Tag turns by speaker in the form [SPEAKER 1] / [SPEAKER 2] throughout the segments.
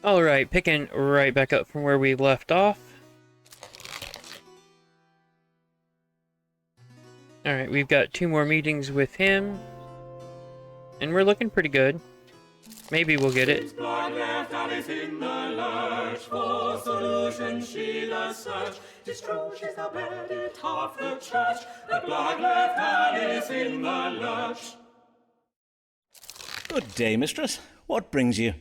[SPEAKER 1] Alright, picking right back up from where we left off. Alright, we've got 2 more meetings with him. And we're looking pretty good. Maybe we'll get it.
[SPEAKER 2] Blood left Alice in the lurch. For solution she does search. 'Tis true she's the bandit of the church. The blood left Alice in the lurch.
[SPEAKER 3] Good day, mistress. What brings you?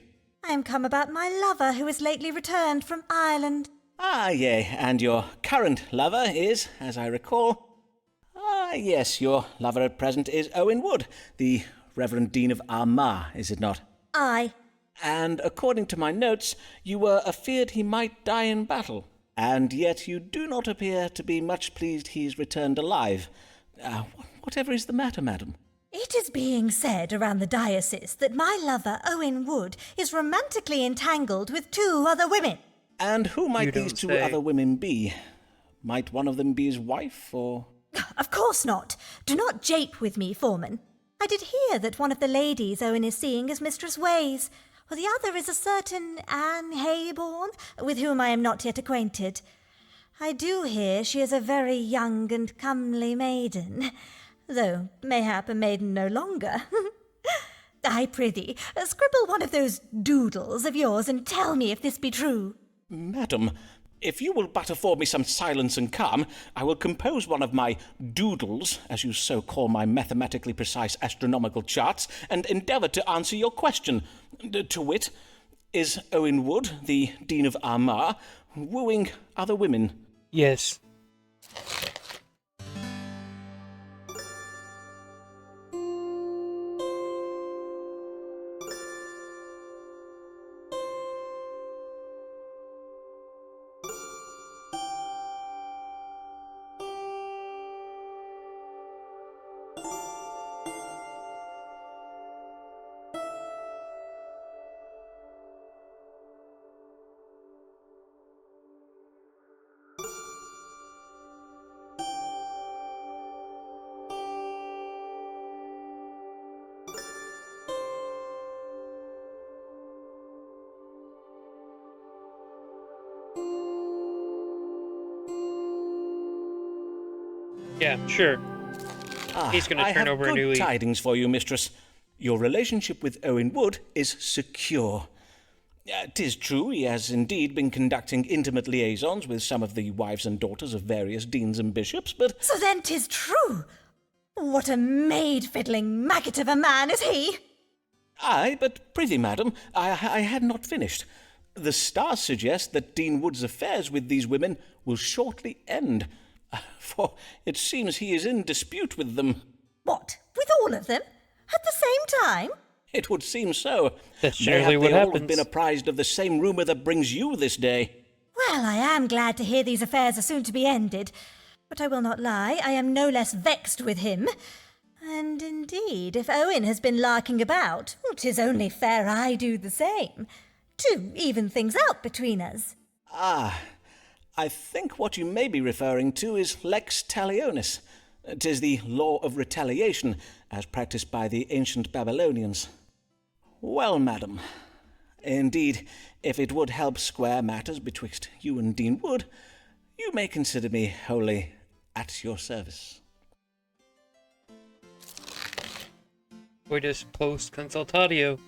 [SPEAKER 4] I am come about my lover who is lately returned from Ireland.
[SPEAKER 3] Ah, yea, and your current lover is, as I recall... Ah, yes, your lover at present is Owen Wood, the Reverend Dean of Armagh, is it not?
[SPEAKER 4] Aye.
[SPEAKER 3] And according to my notes, you were afeard he might die in battle. And yet you do not appear to be much pleased he's returned alive. Whatever is the matter, madam?
[SPEAKER 4] It is being said around the diocese that my lover, Owen Wood, is romantically entangled with 2 other women.
[SPEAKER 3] And who might
[SPEAKER 1] You
[SPEAKER 3] these
[SPEAKER 1] don't
[SPEAKER 3] 2
[SPEAKER 1] say.
[SPEAKER 3] other women be? Might one of them be his wife, or...
[SPEAKER 4] Of course not. Do not jape with me, Forman. I did hear that one of the ladies Owen is seeing is Mistress Ways, while the other is a certain Anne Hayborn, with whom I am not yet acquainted. I do hear she is a very young and comely maiden, though mayhap a maiden no longer. I prithee, scribble one of those doodles of yours and tell me if this be true.
[SPEAKER 3] Madam, if you will but afford me some silence and calm, I will compose one of my doodles, as you so call my mathematically precise astronomical charts, and endeavour to answer your question. To wit, is Owen Wood, the Dean of Armagh, wooing other women?
[SPEAKER 1] Yes. Yeah, sure. He's gonna turn over a new
[SPEAKER 3] I have
[SPEAKER 1] leaf.
[SPEAKER 3] good tidings for you, mistress. Your relationship with Owen Wood is secure. 'Tis true he has indeed been conducting intimate liaisons with some of the wives and daughters of various deans and bishops, but...
[SPEAKER 4] So then 'tis true. What a maid-fiddling maggot of a man is he!
[SPEAKER 3] Aye, but prithee, madam, I had not finished. The stars suggest that Dean Wood's affairs with these women will shortly end, for it seems he is in dispute with them.
[SPEAKER 4] What, with all of them? At the same time?
[SPEAKER 3] It would seem so.
[SPEAKER 1] That's
[SPEAKER 3] Mayhap
[SPEAKER 1] generally what
[SPEAKER 3] they all have
[SPEAKER 1] happens.
[SPEAKER 3] been apprised of the same rumour that brings you this day.
[SPEAKER 4] Well, I am glad to hear these affairs are soon to be ended. But I will not lie, I am no less vexed with him. And indeed, if Owen has been larking about, 'tis only fair I do the same, to even things out between us.
[SPEAKER 3] Ah, I think what you may be referring to is lex talionis. 'Tis the law of retaliation, as practised by the ancient Babylonians. Well, madam, indeed, if it would help square matters betwixt you and Dean Wood, you may consider me wholly at your service.
[SPEAKER 1] Or just post consultatio.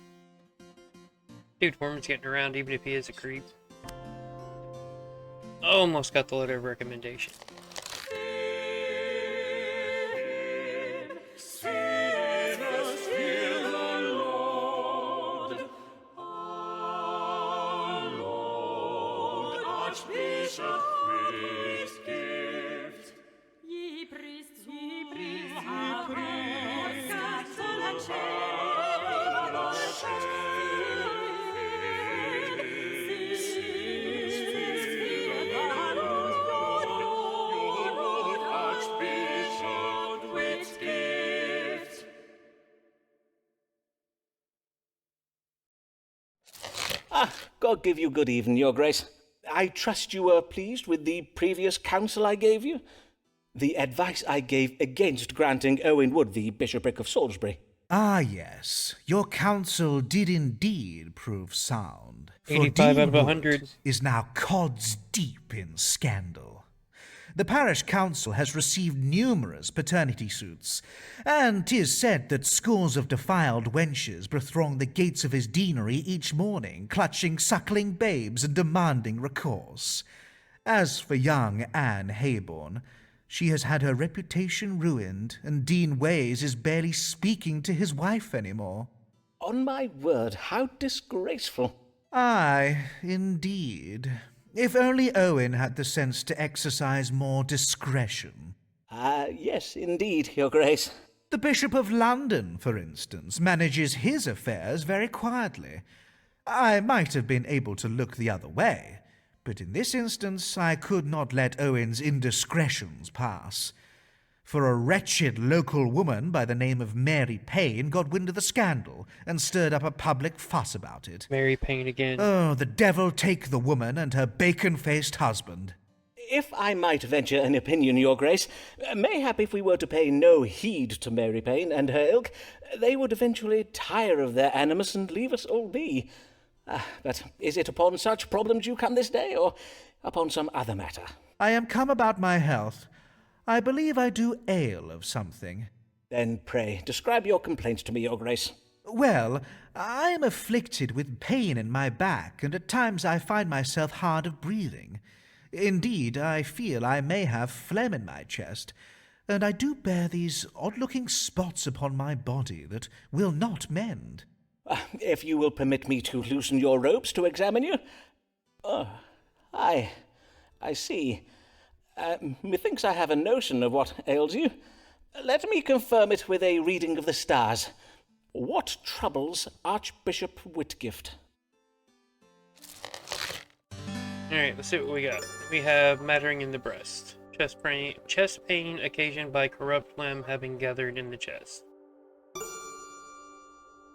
[SPEAKER 1] Dude, Forman's getting around even if he is a creep. Almost got the letter of recommendation.
[SPEAKER 2] Archbishop, priest, gift.
[SPEAKER 5] Ye priests, who have heard scandal and shame, Lord,
[SPEAKER 2] Archbishop, with gift.
[SPEAKER 3] God give you good even, your grace. I trust you were pleased with the previous counsel I gave you? The advice I gave against granting Owen Wood the bishopric of Salisbury.
[SPEAKER 6] Ah, yes, your counsel did indeed prove sound. For
[SPEAKER 1] 85
[SPEAKER 6] Dean
[SPEAKER 1] out of
[SPEAKER 6] Wood
[SPEAKER 1] 100.
[SPEAKER 6] is now cods deep in scandal. The parish council has received numerous paternity suits, and 'tis said that scores of defiled wenches bethrong the gates of his deanery each morning, clutching suckling babes and demanding recourse. As for young Anne Hayborn, she has had her reputation ruined, and Dean Ways is barely speaking to his wife anymore.
[SPEAKER 3] On my word, how disgraceful.
[SPEAKER 6] Aye, indeed. If only Owen had the sense to exercise more discretion.
[SPEAKER 3] Yes, indeed, Your Grace.
[SPEAKER 6] The Bishop of London, for instance, manages his affairs very quietly. I might have been able to look the other way, but in this instance I could not let Owen's indiscretions pass. For a wretched local woman by the name of Mary Payne got wind of the scandal and stirred up a public fuss about it.
[SPEAKER 1] Mary Payne again.
[SPEAKER 6] Oh, the devil take the woman and her bacon-faced husband.
[SPEAKER 3] If I might venture an opinion, Your Grace, mayhap if we were to pay no heed to Mary Payne and her ilk, they would eventually tire of their animus and leave us all be. But is it upon such problems you come this day, or upon some other matter?
[SPEAKER 6] I am come about my health. I believe I do ail of something.
[SPEAKER 3] Then pray, describe your complaints to me, Your Grace.
[SPEAKER 6] Well, I am afflicted with pain in my back, and at times I find myself hard of breathing. Indeed, I feel I may have phlegm in my chest, and I do bear these odd-looking spots upon my body that will not mend.
[SPEAKER 3] If you will permit me to loosen your robes to examine you. I see. Methinks I have a notion of what ails you. Let me confirm it with a reading of the stars. What troubles Archbishop Whitgift?
[SPEAKER 1] Alright, let's see what we got. We have mattering in the breast. Chest pain occasioned by corrupt phlegm having gathered in the chest.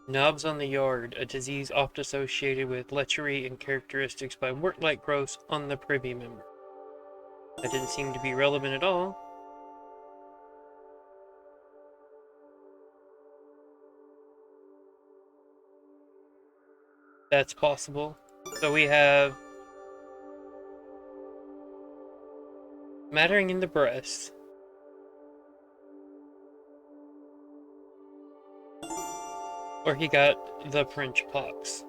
[SPEAKER 1] Knobs on the yard, a disease oft associated with lechery and characteristics by wart-like growths on the privy member. That didn't seem to be relevant at all. That's possible. So we have mattering in the breast. Or he got the French pox.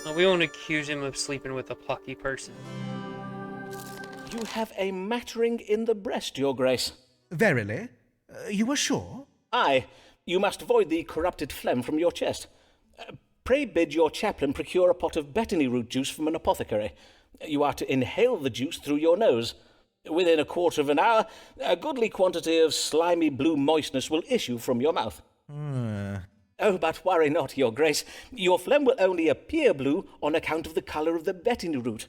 [SPEAKER 1] Well, we won't accuse him of sleeping with a pocky person.
[SPEAKER 3] You have a mattering in the breast, Your Grace.
[SPEAKER 6] Verily? You are sure?
[SPEAKER 3] Aye, you must void the corrupted phlegm from your chest. Pray bid your chaplain procure a pot of betony root juice from an apothecary. You are to inhale the juice through your nose. Within a quarter of an hour, a goodly quantity of slimy blue moistness will issue from your mouth. Oh, but worry not, Your Grace. Your phlegm will only appear blue on account of the colour of the betony root.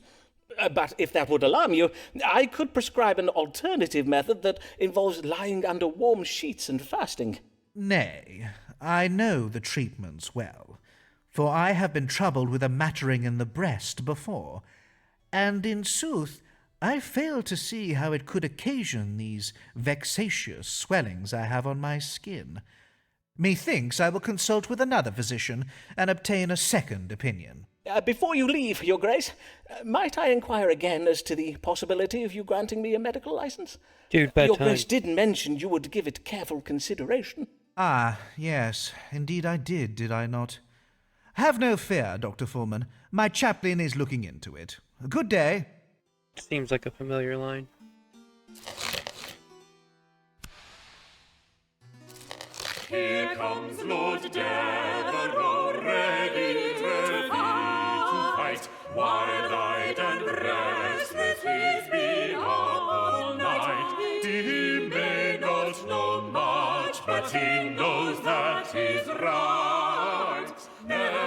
[SPEAKER 3] But if that would alarm you, I could prescribe an alternative method that involves lying under warm sheets and fasting.
[SPEAKER 6] Nay, I know the treatments well, for I have been troubled with a mattering in the breast before, and in sooth I fail to see how it could occasion these vexatious swellings I have on my skin. Methinks I will consult with another physician and obtain a second opinion.
[SPEAKER 3] Before you leave, Your Grace, might I inquire again as to the possibility of you granting me a medical license?
[SPEAKER 1] Dude, bad
[SPEAKER 3] Your
[SPEAKER 1] time.
[SPEAKER 3] Grace did mention you would give it careful consideration.
[SPEAKER 6] Ah, yes, indeed I did I not? Have no fear, Dr. Forman. My chaplain is looking into it. Good day.
[SPEAKER 1] Seems like a familiar line.
[SPEAKER 2] Here comes Lord Devereux, ready to fight, wild-eyed and restless, he's been up all night. He may not know much, but he knows that he's right. Never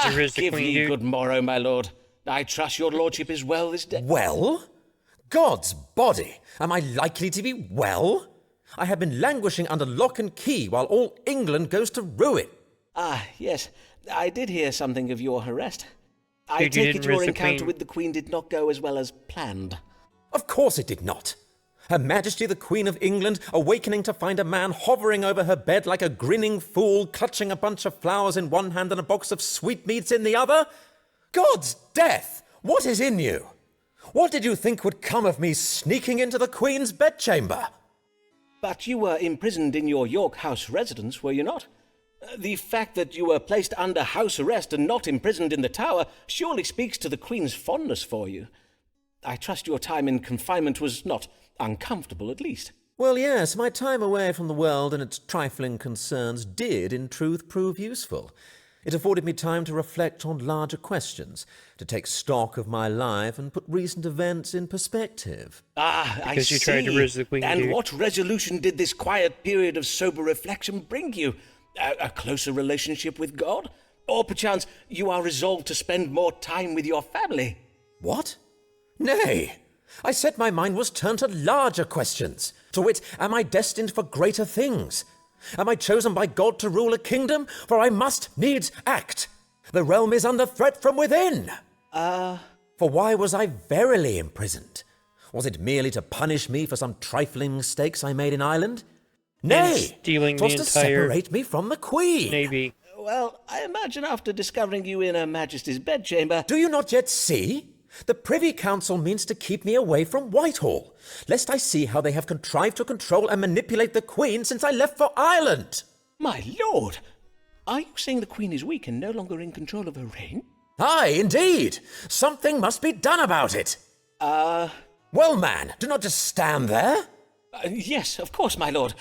[SPEAKER 1] There is the
[SPEAKER 3] Give
[SPEAKER 1] queen,
[SPEAKER 3] ye
[SPEAKER 1] dude.
[SPEAKER 3] good morrow, my lord. I trust your lordship is well this day.
[SPEAKER 7] Well? God's body, am I likely to be well? I have been languishing under lock and key while all England goes to ruin.
[SPEAKER 3] Ah, yes, I did hear something of your arrest. I
[SPEAKER 1] Dude, you
[SPEAKER 3] take
[SPEAKER 1] didn't
[SPEAKER 3] it your
[SPEAKER 1] risk the
[SPEAKER 3] encounter
[SPEAKER 1] queen.
[SPEAKER 3] with the Queen did not go as well as planned.
[SPEAKER 7] Of course it did not. Her Majesty the Queen of England, awakening to find a man hovering over her bed like a grinning fool, clutching a bunch of flowers in one hand and a box of sweetmeats in the other? God's death! What is in you? What did you think would come of me sneaking into the Queen's bedchamber?
[SPEAKER 3] But you were imprisoned in your York House residence, were you not? The fact that you were placed under house arrest and not imprisoned in the Tower surely speaks to the Queen's fondness for you. I trust your time in confinement was not uncomfortable, at least.
[SPEAKER 7] Well, yes, my time away from the world and its trifling concerns did, in truth, prove useful. It afforded me time to reflect on larger questions, to take stock of my life and put recent events in perspective.
[SPEAKER 3] Ah, I
[SPEAKER 1] Because you
[SPEAKER 3] see.
[SPEAKER 1] tried to risk the Queen,
[SPEAKER 3] And
[SPEAKER 1] dude.
[SPEAKER 3] what resolution did this quiet period of sober reflection bring you? A closer relationship with God? Or perchance you are resolved to spend more time with your family?
[SPEAKER 7] What? Nay, I said my mind was turned to larger questions. To wit, am I destined for greater things? Am I chosen by God to rule a kingdom? For I must needs act. The realm is under threat from within. For why was I verily imprisoned? Was it merely to punish me for some trifling mistakes I made in Ireland? Nay,
[SPEAKER 1] stealing
[SPEAKER 7] 'twas
[SPEAKER 1] the
[SPEAKER 7] to
[SPEAKER 1] entire
[SPEAKER 7] separate me from the Queen.
[SPEAKER 1] Navy.
[SPEAKER 3] Well, I imagine after discovering you in Her Majesty's bedchamber...
[SPEAKER 7] Do you not yet see? The Privy Council means to keep me away from Whitehall, lest I see how they have contrived to control and manipulate the Queen since I left for Ireland.
[SPEAKER 3] My lord! Are you saying the Queen is weak and no longer in control of her reign?
[SPEAKER 7] Aye, indeed. Something must be done about it. Well, man, do not just stand there.
[SPEAKER 3] Yes, of course, my lord.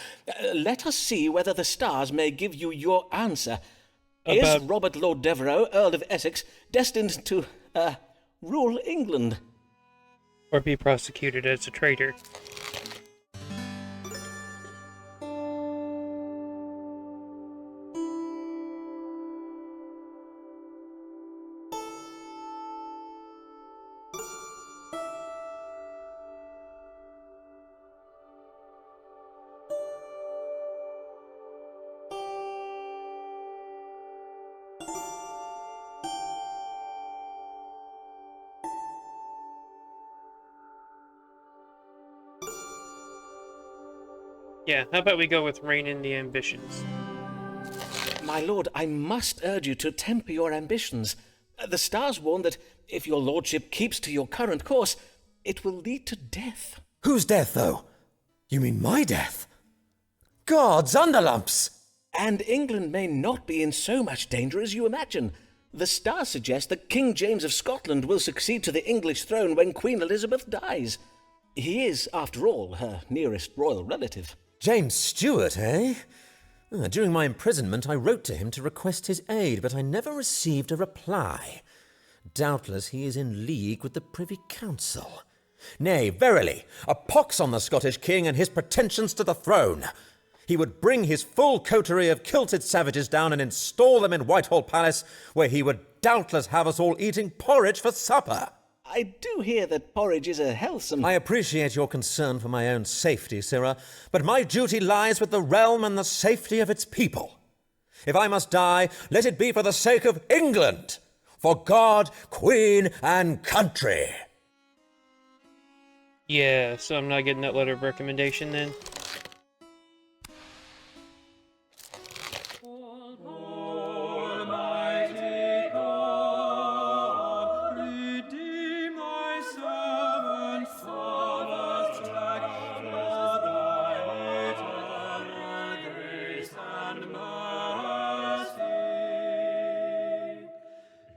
[SPEAKER 3] Let us see whether the stars may give you your answer. Is
[SPEAKER 1] About-
[SPEAKER 3] Robert Lord Devereux, Earl of Essex, destined to, rule England?
[SPEAKER 1] Or be prosecuted as a traitor. Yeah, how about we go with rein in the ambitions?
[SPEAKER 3] My lord, I must urge you to temper your ambitions. The stars warn that if your lordship keeps to your current course, it will lead to death.
[SPEAKER 7] Whose death, though? You mean my death? God's underlumps!
[SPEAKER 3] And England may not be in so much danger as you imagine. The stars suggest that King James of Scotland will succeed to the English throne when Queen Elizabeth dies. He is, after all, her nearest royal relative.
[SPEAKER 7] James Stewart, eh? During my imprisonment, I wrote to him to request his aid, but I never received a reply. Doubtless he is in league with the Privy Council. Nay, verily, a pox on the Scottish king and his pretensions to the throne. He would bring his full coterie of kilted savages down and install them in Whitehall Palace, where he would doubtless have us all eating porridge for supper.
[SPEAKER 3] I do hear that porridge is a healthsome...
[SPEAKER 7] I appreciate your concern for my own safety, Sirrah, but my duty lies with the realm and the safety of its people. If I must die, let it be for the sake of England, for God, Queen, and country.
[SPEAKER 1] Yeah, so I'm not getting that letter of recommendation then?
[SPEAKER 2] Almighty God, redeem thy servant Sabbath track for thy eternal grace and mercy.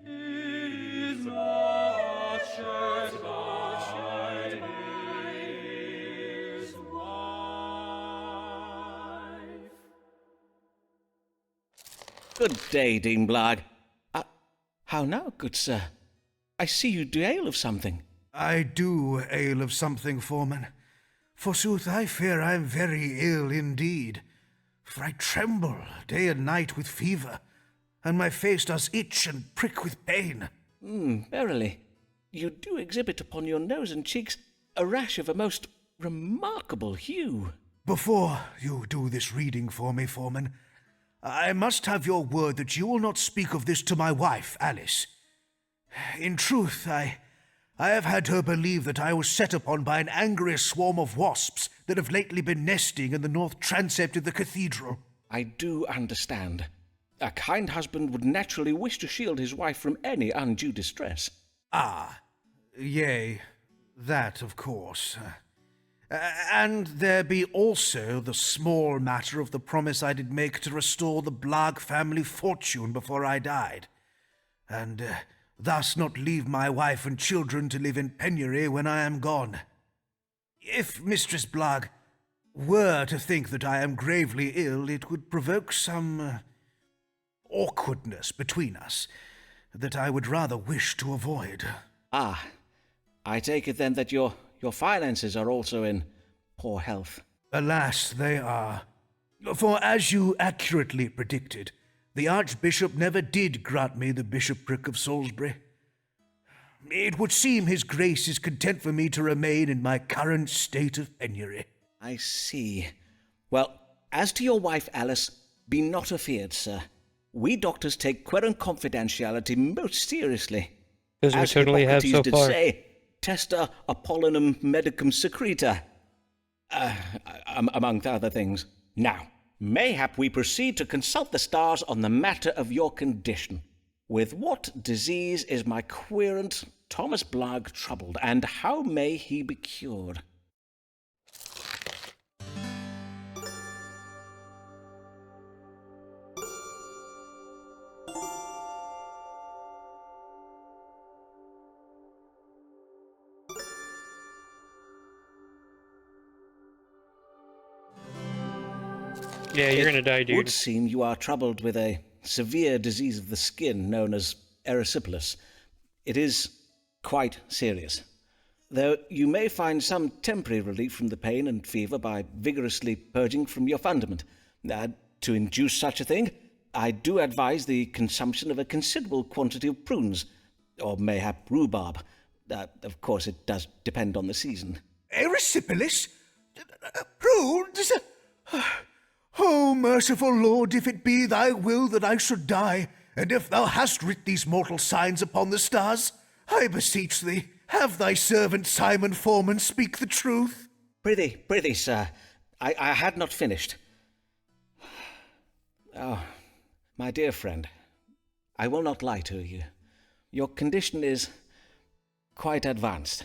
[SPEAKER 2] Is not shed by his wife.
[SPEAKER 3] Good day, Dean Blarg. How now, good sir? I see you do ale of something.
[SPEAKER 6] I do ail of something, Foreman. Forsooth, I fear I am very ill indeed, for I tremble day and night with fever, and my face does itch and prick with pain.
[SPEAKER 3] Verily. You do exhibit upon your nose and cheeks a rash of a most remarkable hue.
[SPEAKER 6] Before you do this reading for me, Foreman, I must have your word that you will not speak of this to my wife, Alice. In truth, I have had her believe that I was set upon by an angry swarm of wasps that have lately been nesting in the north transept of the cathedral.
[SPEAKER 3] I do understand. A kind husband would naturally wish to shield his wife from any undue distress.
[SPEAKER 6] Ah, yea, that of course. And there be also the small matter of the promise I did make to restore the Blagg family fortune before I died, and thus not leave my wife and children to live in penury when I am gone. If Mistress Blagg were to think that I am gravely ill, it would provoke some awkwardness between us that I would rather wish to avoid.
[SPEAKER 3] Ah, I take it then that your finances are also in poor health.
[SPEAKER 6] Alas, they are. For as you accurately predicted, the Archbishop never did grant me the bishopric of Salisbury. It would seem his grace is content for me to remain in my current state of penury.
[SPEAKER 3] I see. Well, as to your wife, Alice, be not afeard, sir. We doctors take querent confidentiality most seriously.
[SPEAKER 1] As we certainly have so
[SPEAKER 3] did
[SPEAKER 1] far.
[SPEAKER 3] Say, testa Apollinum medicum secreta, among other things. Now, mayhap we proceed to consult the stars on the matter of your condition. With what disease is my querent Thomas Blagg troubled, and how may he be cured?
[SPEAKER 1] Yeah, you're gonna die,
[SPEAKER 3] It
[SPEAKER 1] dude.
[SPEAKER 3] would seem you are troubled with a severe disease of the skin known as erysipelas. It is quite serious. Though you may find some temporary relief from the pain and fever by vigorously purging from your fundament. To induce such a thing, I do advise the consumption of a considerable quantity of prunes, or mayhap rhubarb. Of course, it does depend on the season.
[SPEAKER 6] Erysipelas? Prunes? O merciful Lord, if it be thy will that I should die, and if thou hast writ these mortal signs upon the stars, I beseech thee, have thy servant Simon Forman speak the truth.
[SPEAKER 3] Prithee, sir, I had not finished. Oh, my dear friend, I will not lie to you. Your condition is quite advanced.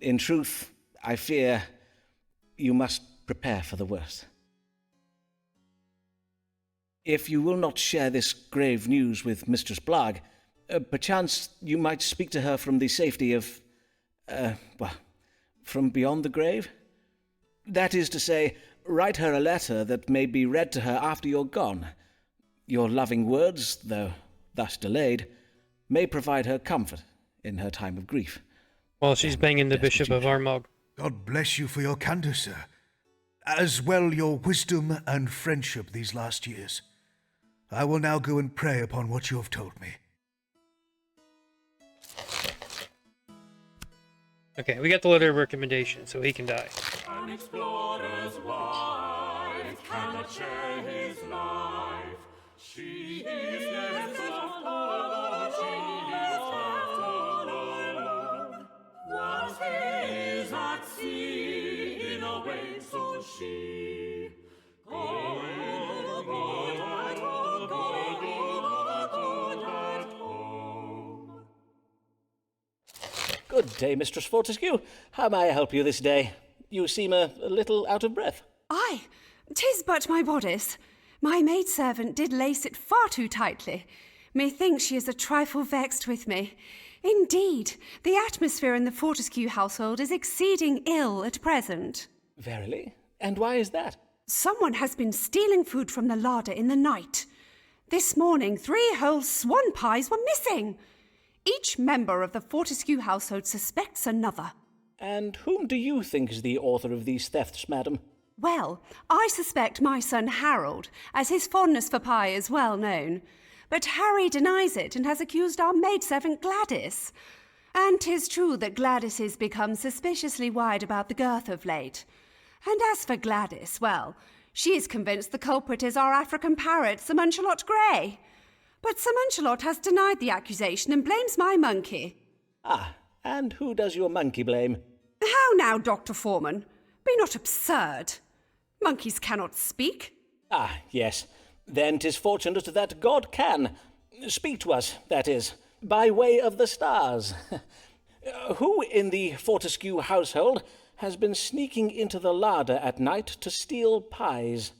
[SPEAKER 3] In truth, I fear you must prepare for the worst. If you will not share this grave news with Mistress Blagg, perchance you might speak to her from the safety of, from beyond the grave? That is to say, write her a letter that may be read to her after you're gone. Your loving words, though thus delayed, may provide her comfort in her time of grief.
[SPEAKER 1] While she's banging the Bishop of Armagh.
[SPEAKER 6] God bless you for your candour, sir, as well your wisdom and friendship these last years. I will now go and pray upon what you have told me.
[SPEAKER 1] Okay, we got the letter of recommendation, so he can die.
[SPEAKER 2] An explorer's wife cannot share his life. She is left alone, she is left alone. Whilst he is at sea, in a wave so she.
[SPEAKER 3] Good day, Mistress Fortescue. How may I help you this day? You seem a little out of breath.
[SPEAKER 5] Aye, 'tis but my bodice. My maidservant did lace it far too tightly. Methinks she is a trifle vexed with me. Indeed, the atmosphere in the Fortescue household is exceeding ill at present.
[SPEAKER 3] Verily? And why is that?
[SPEAKER 5] Someone has been stealing food from the larder in the night. This morning, 3 whole swan pies were missing. Each member of the Fortescue household suspects another.
[SPEAKER 3] And whom do you think is the author of these thefts, madam?
[SPEAKER 5] Well, I suspect my son Harold, as his fondness for pie is well known. But Harry denies it and has accused our maidservant Gladys. And 'tis true that Gladys has become suspiciously wide about the girth of late. And as for Gladys, well, she is convinced the culprit is our African parrot, Sir Muncelot Grey. But Sir Lancelot has denied the accusation and blames my monkey.
[SPEAKER 3] Ah, and who does your monkey blame?
[SPEAKER 5] How now, Dr. Forman? Be not absurd. Monkeys cannot speak.
[SPEAKER 3] Ah, yes. Then 'tis fortunate that God can. Speak to us, that is, by way of the stars. Who in the Fortescue household has been sneaking into the larder at night to steal pies?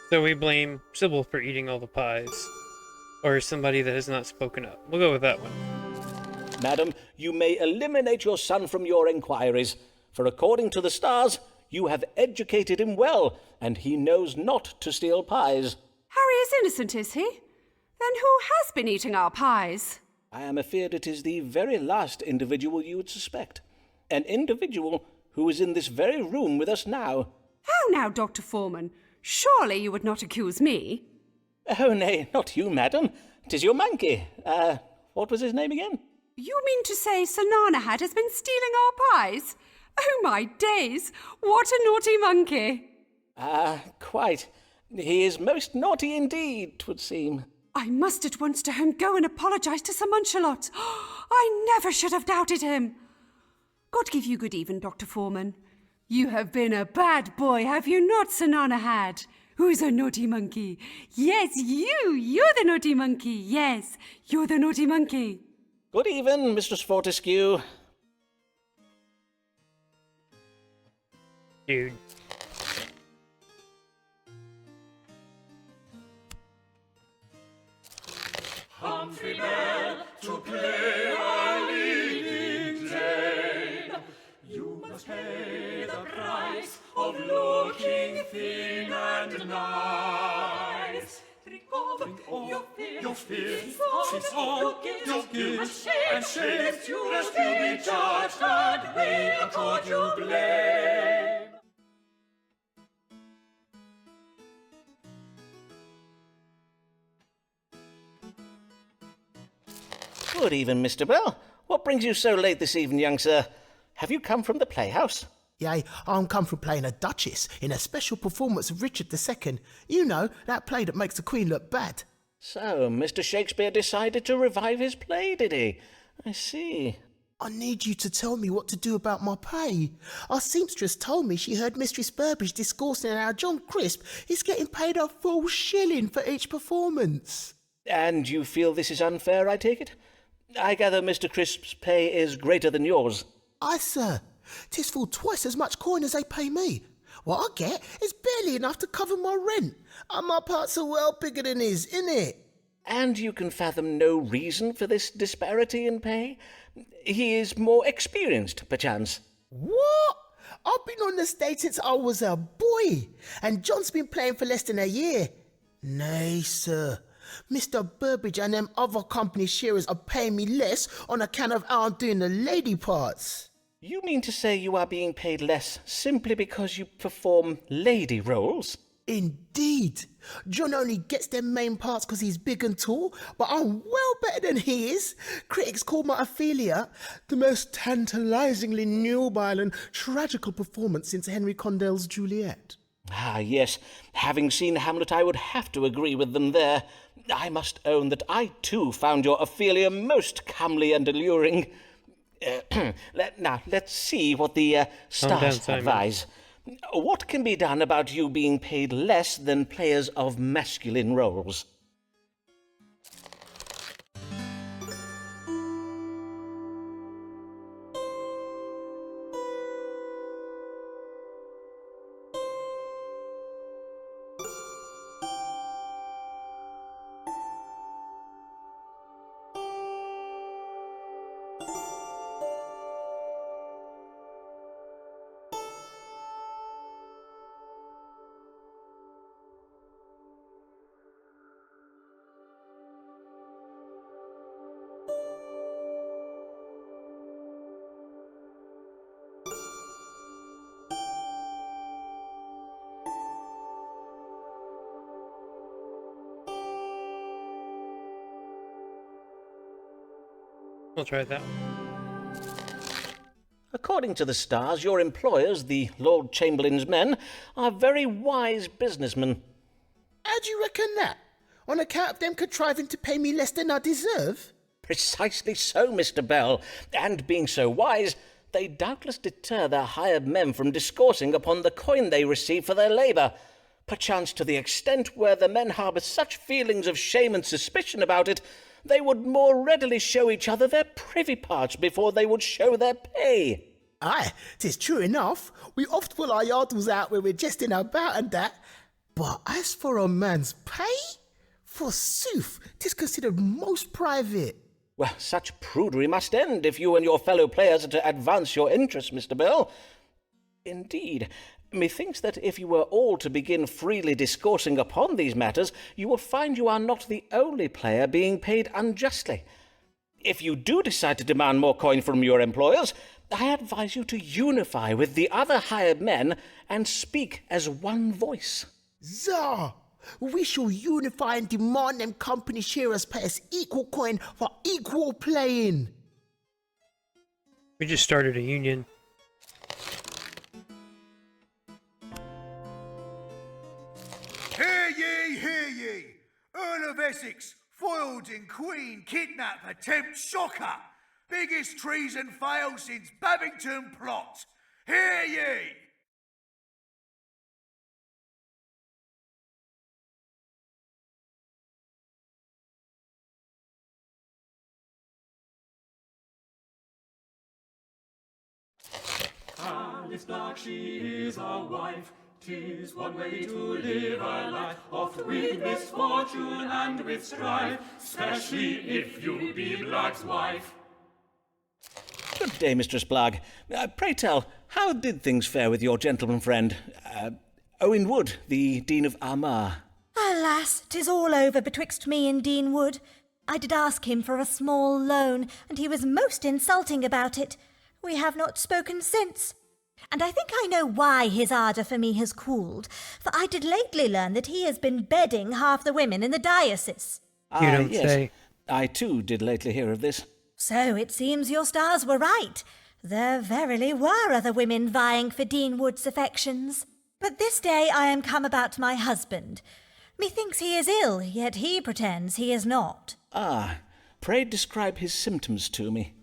[SPEAKER 1] So we blame Sybil for eating all the pies. Or somebody that has not spoken up. We'll go with that one.
[SPEAKER 3] Madam, you may eliminate your son from your inquiries, for according to the stars, you have educated him well, and he knows not to steal pies.
[SPEAKER 5] Harry is innocent, is he? Then who has been eating our pies?
[SPEAKER 3] I am afeard it is the very last individual you would suspect. An individual who is in this very room with us now.
[SPEAKER 5] How now, Dr. Forman? Surely you would not accuse me?
[SPEAKER 3] Oh, nay, not you, madam. 'Tis your monkey. What was his name again?
[SPEAKER 5] You mean to say Sir Nanahad has been stealing our pies? Oh, my days! What a naughty monkey!
[SPEAKER 3] Quite. He is most naughty indeed, 'twould seem.
[SPEAKER 5] I must at once to him go and apologise to Sir Lancelot. I never should have doubted him. God give you good even, Dr. Forman. You have been a bad boy, have you not, Sir Nanahad? Who's a naughty monkey? Yes, you're the naughty monkey. Yes, you're the naughty monkey.
[SPEAKER 3] Good even, Mistress Fortescue.
[SPEAKER 1] Dude.
[SPEAKER 2] Humphrey Bell, to play our leading Jane. You must pay the price of looking thin and nice. Drink of your fears, she's all your guilt, and shame, lest you be judged and we accord you blame.
[SPEAKER 3] Good even, Mr. Bell. What brings you so late this evening, young sir? Have you come from the playhouse?
[SPEAKER 8] Yea, I'm come from playing a Duchess in a special performance of Richard II. You know, that play that makes the Queen look bad.
[SPEAKER 3] So, Mr. Shakespeare decided to revive his play, did he? I see.
[SPEAKER 8] I need you to tell me what to do about my pay. Our seamstress told me she heard Mistress Burbage discoursing how John Crisp is getting paid a full shilling for each performance.
[SPEAKER 3] And you feel this is unfair, I take it? I gather Mr. Crisp's pay is greater than yours.
[SPEAKER 8] Aye, sir. 'Tis full twice as much coin as they pay me. What I get is barely enough to cover my rent. And my parts are well bigger than his, innit?
[SPEAKER 3] And you can fathom no reason for this disparity in pay? He is more experienced, perchance.
[SPEAKER 8] What? I've been on the stage since I was a boy, and John's been playing for less than a year. Nay, sir. Mr. Burbage and them other company sharers are paying me less on account of how I'm doing the lady parts.
[SPEAKER 3] You mean to say you are being paid less simply because you perform lady roles?
[SPEAKER 8] Indeed. John only gets them main parts because he's big and tall, but I'm well better than he is. Critics call my Ophelia the most tantalisingly nubile and tragical performance since Henry Condell's Juliet.
[SPEAKER 3] Ah, yes. Having seen Hamlet, I would have to agree with them there. I must own that I, too, found your Ophelia most comely and alluring. Now, let's see what the stars advise. What can be done about you being paid less than players of masculine roles?
[SPEAKER 1] We'll try that one.
[SPEAKER 3] According to the stars, your employers, the Lord Chamberlain's men, are very wise businessmen.
[SPEAKER 8] How do you reckon that? On account of them contriving to pay me less than I deserve?
[SPEAKER 3] Precisely so, Mr. Bell. And being so wise, they doubtless deter their hired men from discoursing upon the coin they receive for their labour, perchance to the extent where the men harbour such feelings of shame and suspicion about it, they would more readily show each other their privy parts before they would show their pay.
[SPEAKER 8] Aye, 'tis true enough. We oft pull our yardles out when we're jesting about and that. But as for a man's pay, forsooth, 'tis considered most private.
[SPEAKER 3] Well, such prudery must end if you and your fellow players are to advance your interests, Mr. Bell. Indeed, methinks that if you were all to begin freely discoursing upon these matters, you will find you are not the only player being paid unjustly. If you do decide to demand more coin from your employers, I advise you to unify with the other hired men and speak as one voice.
[SPEAKER 8] Zah! We shall unify and demand them company sharers pay us equal coin for equal playing.
[SPEAKER 1] We just started a union.
[SPEAKER 6] Hear ye! Earl of Essex, foiled in Queen, kidnap, attempt, shocker! Biggest treason fail since Babington plot! Hear ye!
[SPEAKER 2] Alice Black, she is a wife. 'Tis one way to live a life, oft with misfortune and with strife, especially if you be Black's wife.
[SPEAKER 3] Good day, Mistress Blagg. Pray tell, how did things fare with your gentleman friend, Owen Wood, the Dean of Armagh?
[SPEAKER 4] Alas, 'tis all over betwixt me and Dean Wood. I did ask him for a small loan, and he was most insulting about it. We have not spoken since. And I think I know why his ardour for me has cooled, for I did lately learn that he has been bedding half the women in the diocese.
[SPEAKER 1] You don't
[SPEAKER 3] Yes.
[SPEAKER 1] say.
[SPEAKER 3] I too did lately hear of this.
[SPEAKER 4] So it seems your stars were right. There verily were other women vying for Dean Wood's affections. But this day I am come about my husband. Methinks he is ill, yet he pretends he is not.
[SPEAKER 3] Pray describe his symptoms to me.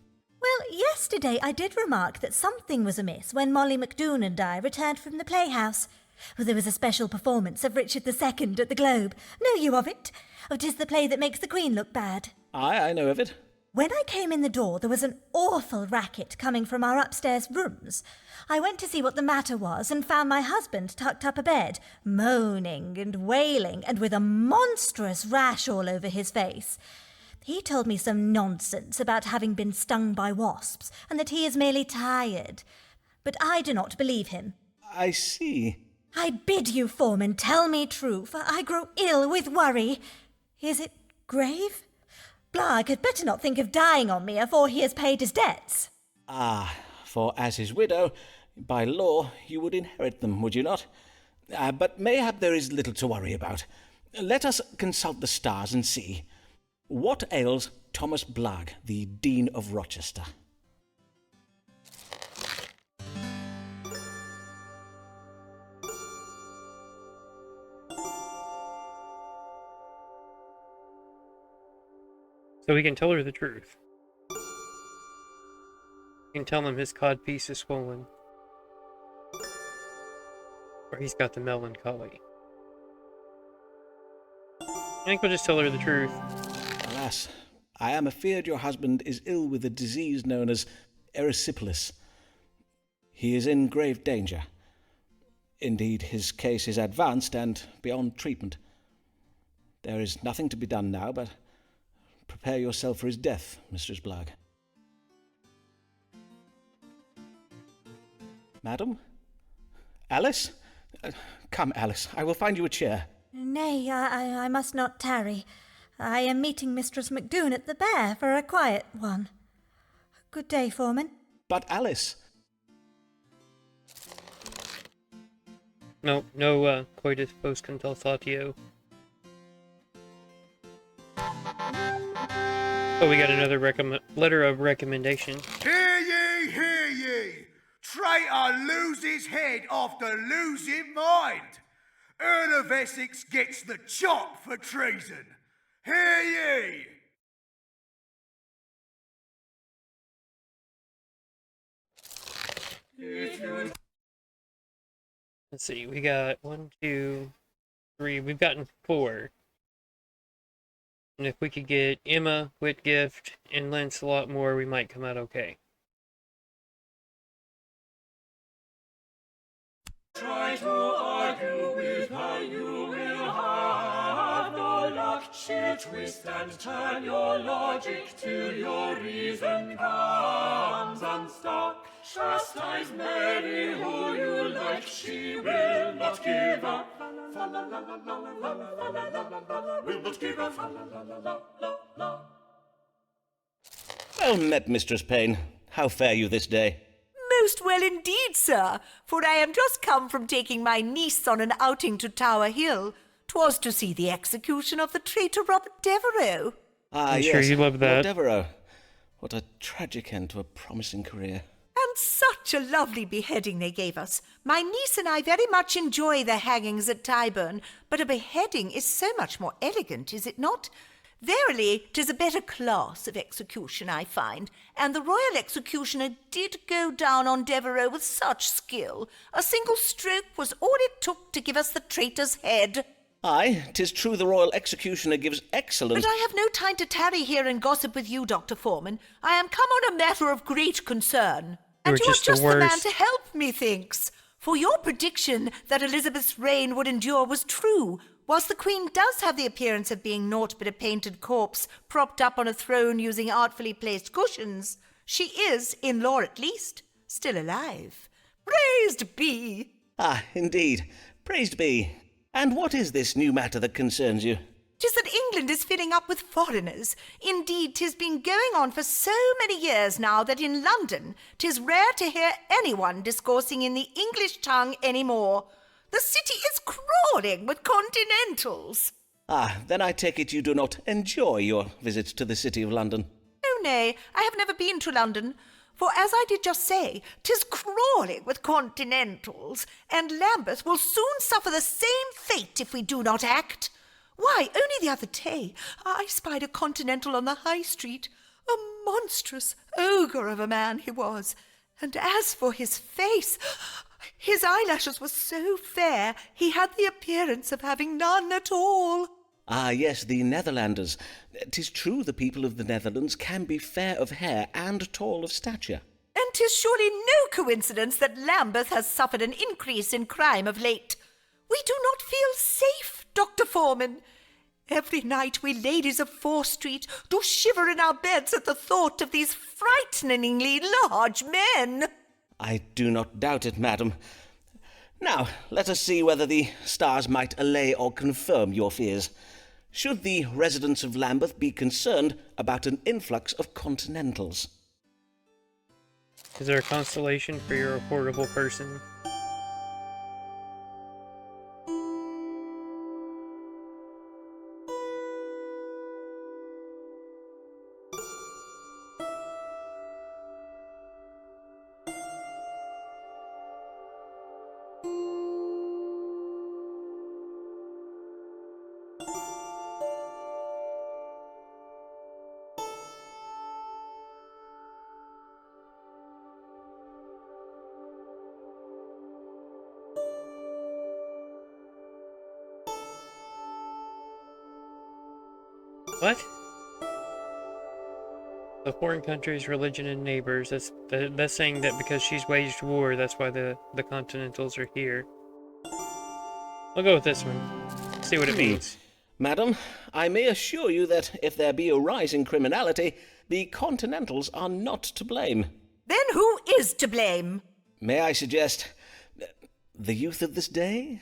[SPEAKER 4] Well, yesterday I did remark that something was amiss when Molly McDoon and I returned from the playhouse. Well, there was a special performance of Richard II at the Globe. Know you of it? Oh, 'tis the play that makes the Queen look bad.
[SPEAKER 3] I know of it.
[SPEAKER 4] When I came in the door, there was an awful racket coming from our upstairs rooms. I went to see what the matter was and found my husband tucked up a bed, moaning and wailing, and with a monstrous rash all over his face. He told me some nonsense about having been stung by wasps, and that he is merely tired. But I do not believe him.
[SPEAKER 3] I see.
[SPEAKER 4] I bid you, Forman, tell me true, for I grow ill with worry. Is it grave? Blagg had better not think of dying on me afore he has paid his debts.
[SPEAKER 3] For as his widow, by law, you would inherit them, would you not? But mayhap there is little to worry about. Let us consult the stars and see. What ails Thomas Blagg, the Dean of Rochester?
[SPEAKER 1] So we can tell her the truth. We can tell him his codpiece is swollen. Or he's got the melancholy. I think we'll just tell her the truth.
[SPEAKER 3] Alas, I am afeard your husband is ill with a disease known as erysipelas. He is in grave danger. Indeed, his case is advanced and beyond treatment. There is nothing to be done now, but prepare yourself for his death, Mistress Blagg. Madam? Alice? Come, Alice, I will find you a chair.
[SPEAKER 4] Nay, I must not tarry. I am meeting Mistress McDoon at the Bear for a quiet one. Good day, Forman.
[SPEAKER 3] But Alice...
[SPEAKER 1] No coitus post consultatio. Oh, we got another letter of recommendation.
[SPEAKER 9] Hear ye, hear ye! Traitor loses head after losing mind. Earl of Essex gets the chop for treason. Hear ye!
[SPEAKER 1] Let's see, we got 1, 2, 3. We've gotten 4. And if we could get Emma, Whitgift, and Lancelot more, we might come out okay.
[SPEAKER 2] Try to argue with her, you will have no luck. She'll twist and turn your logic till your reason comes unstuck. Chastise Mary who you like, she will not give up. Will not give up.
[SPEAKER 3] Well met, Mistress Payne. How fare you this day?
[SPEAKER 10] Most well indeed, sir, for I am just come from taking my niece on an outing to Tower Hill. 'Twas to see the execution of the traitor Robert Devereux.
[SPEAKER 3] Ah,
[SPEAKER 1] I'm
[SPEAKER 3] yes,
[SPEAKER 1] sure you love that.
[SPEAKER 3] Lord Devereux. What a tragic end to a promising career.
[SPEAKER 10] And such a lovely beheading they gave us. My niece and I very much enjoy the hangings at Tyburn, but a beheading is so much more elegant, is it not? Verily, 'tis a better class of execution, I find, and the royal executioner did go down on Devereux with such skill. A single stroke was all it took to give us the traitor's head.
[SPEAKER 3] Aye, 'tis true the royal executioner gives excellent...
[SPEAKER 10] But I have no time to tarry here and gossip with you, Dr. Forman. I am come on a matter of great concern. And you are
[SPEAKER 1] just the
[SPEAKER 10] just the man
[SPEAKER 1] worst.
[SPEAKER 10] to help, methinks. For your prediction that Elizabeth's reign would endure was true. Whilst the Queen does have the appearance of being naught but a painted corpse propped up on a throne using artfully placed cushions, she is, in law at least, still alive. Praised be!
[SPEAKER 3] Ah, indeed. Praised be. And what is this new matter that concerns you?
[SPEAKER 10] 'Tis that England is filling up with foreigners. Indeed, 'tis been going on for so many years now that in London 'tis rare to hear anyone discoursing in the English tongue any more. The city is crawling with continentals.
[SPEAKER 3] Ah, then I take it you do not enjoy your visits to the City of London.
[SPEAKER 10] Oh, nay, I have never been to London. For as I did just say, 'tis crawling with continentals, and Lambeth will soon suffer the same fate if we do not act. Why, only the other day I spied a continental on the high street. A monstrous ogre of a man he was. And as for his face, his eyelashes were so fair he had the appearance of having none at all.
[SPEAKER 3] Ah, yes, the Netherlanders. 'Tis true the people of the Netherlands can be fair of hair and tall of stature.
[SPEAKER 10] And 'tis surely no coincidence that Lambeth has suffered an increase in crime of late. We do not feel safe, Dr. Forman. Every night we ladies of Fore Street do shiver in our beds at the thought of these frighteningly large men.
[SPEAKER 3] I do not doubt it, madam. Now, let us see whether the stars might allay or confirm your fears. Should the residents of Lambeth be concerned about an influx of continentals?
[SPEAKER 1] Is there a constellation for your horrible person? What? The foreign countries, religion, and neighbors. That's saying that because she's waged war, that's why the Continentals are here. I'll go with this one. See what it means.
[SPEAKER 3] Madam, I may assure you that if there be a rise in criminality, the Continentals are not to blame.
[SPEAKER 10] Then who is to blame?
[SPEAKER 3] May I suggest the youth of this day?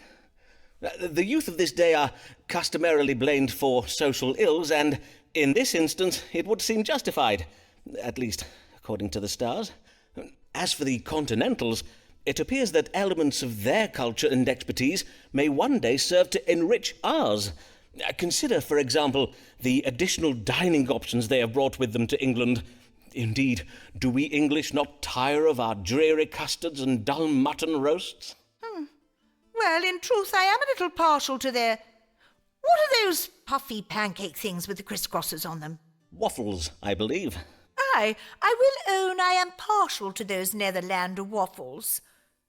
[SPEAKER 3] The youth of this day are customarily blamed for social ills, and in this instance it would seem justified, at least according to the stars. As for the Continentals, it appears that elements of their culture and expertise may one day serve to enrich ours. Consider, for example, the additional dining options they have brought with them to England. Indeed, do we English not tire of our dreary custards and dull mutton roasts?
[SPEAKER 10] Well, in truth, I am a little partial to their... What are those puffy pancake things with the crisscrosses on them?
[SPEAKER 3] Waffles, I believe.
[SPEAKER 10] Aye, I will own I am partial to those Netherland waffles.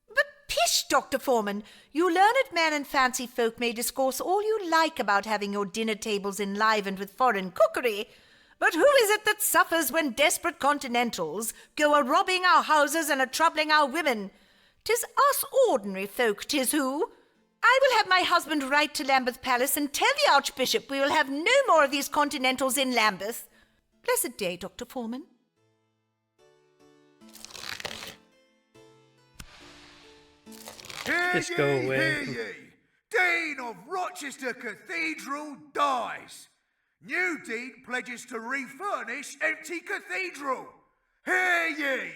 [SPEAKER 10] But pish, Dr. Forman, you learned man and fancy folk may discourse all you like about having your dinner tables enlivened with foreign cookery, but who is it that suffers when desperate continentals go a-robbing our houses and a-troubling our women? 'Tis us ordinary folk, 'tis who. I will have my husband write to Lambeth Palace and tell the Archbishop we will have no more of these continentals in Lambeth. Blessed day, Dr. Forman.
[SPEAKER 9] Hear
[SPEAKER 1] Just
[SPEAKER 9] ye,
[SPEAKER 1] go away.
[SPEAKER 9] hear ye. Dean of Rochester Cathedral dies. New Dean pledges to refurnish empty cathedral. Hear ye.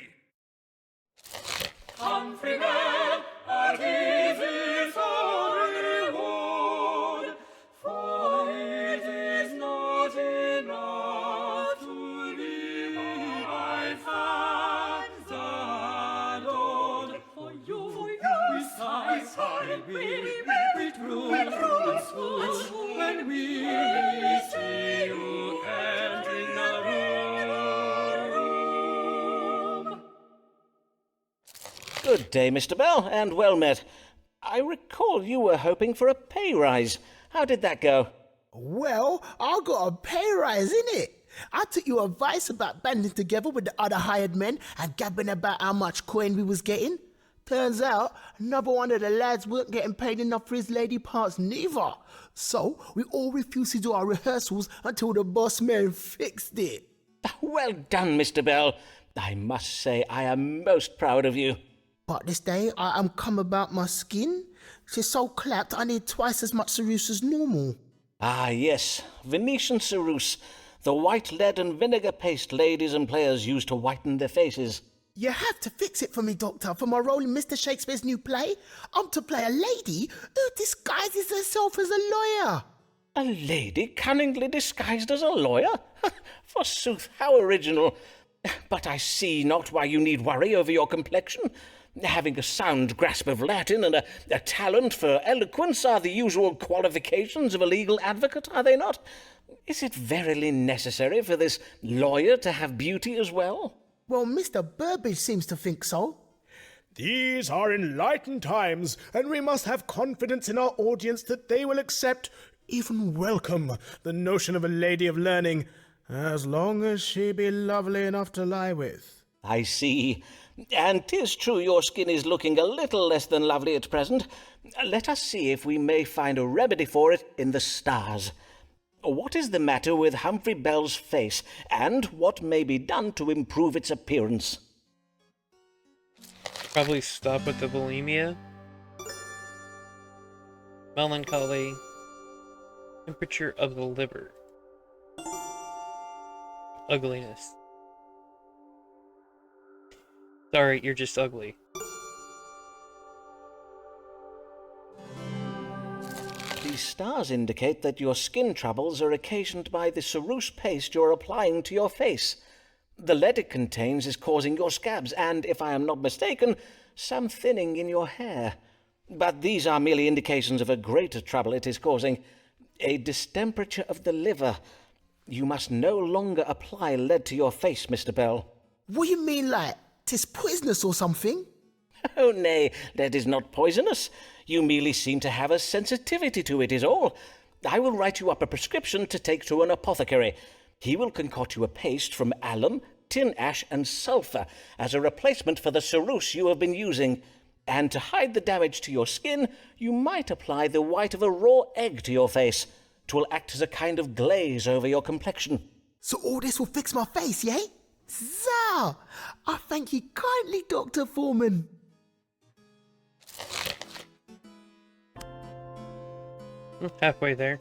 [SPEAKER 2] Humphrey Bell, at ease our reward, for it is not enough to leave my fans alone. For you, we sigh, we true, and swoon, when we see you entering the room.
[SPEAKER 3] Good day, Mr. Bell, and well met. I recall you were hoping for a pay rise. How did that go?
[SPEAKER 8] Well, I got a pay rise, innit? I took your advice about banding together with the other hired men and gabbing about how much coin we was getting. Turns out, another one of the lads weren't getting paid enough for his lady parts neither. So, we all refused to do our rehearsals until the boss man fixed it.
[SPEAKER 3] Well done, Mr. Bell. I must say I am most proud of you.
[SPEAKER 8] But this day, I am come about my skin. She's so clapped, I need twice as much ceruse as normal.
[SPEAKER 3] Ah, yes, Venetian ceruse, the white lead and vinegar paste ladies and players use to whiten their faces.
[SPEAKER 8] You have to fix it for me, Doctor, for my role in Mr. Shakespeare's new play. I'm to play a lady who disguises herself as a lawyer.
[SPEAKER 3] A lady cunningly disguised as a lawyer? Forsooth, how original. But I see not why you need worry over your complexion. Having a sound grasp of Latin and a talent for eloquence are the usual qualifications of a legal advocate, are they not? Is it verily necessary for this lawyer to have beauty as well?
[SPEAKER 8] Well, Mr. Burbage seems to think so.
[SPEAKER 11] These are enlightened times, and we must have confidence in our audience that they will accept, even welcome, the notion of a lady of learning, as long as she be lovely enough to lie with.
[SPEAKER 3] I see. And 'tis true your skin is looking a little less than lovely at present. Let us see if we may find a remedy for it in the stars. What is the matter with Humphrey Bell's face, and what may be done to improve its appearance?
[SPEAKER 1] Probably stop with the bulimia. Melancholy. Temperature of the liver. Ugliness. Sorry, you're just ugly.
[SPEAKER 3] The stars indicate that your skin troubles are occasioned by the ceruse paste you're applying to your face. The lead it contains is causing your scabs, and, if I am not mistaken, some thinning in your hair. But these are merely indications of a greater trouble it is causing, a distemperature of the liver. You must no longer apply lead to your face, Mr. Bell.
[SPEAKER 8] What you mean, like, 'tis poisonous or something?
[SPEAKER 3] Oh, nay, lead is not poisonous. You merely seem to have a sensitivity to it, is all. I will write you up a prescription to take to an apothecary. He will concoct you a paste from alum, tin ash, and sulphur as a replacement for the ceruse you have been using. And to hide the damage to your skin, you might apply the white of a raw egg to your face. 'Twill act as a kind of glaze over your complexion.
[SPEAKER 8] So all this will fix my face, yay? Zah! I thank you kindly, Dr. Forman.
[SPEAKER 1] Halfway there.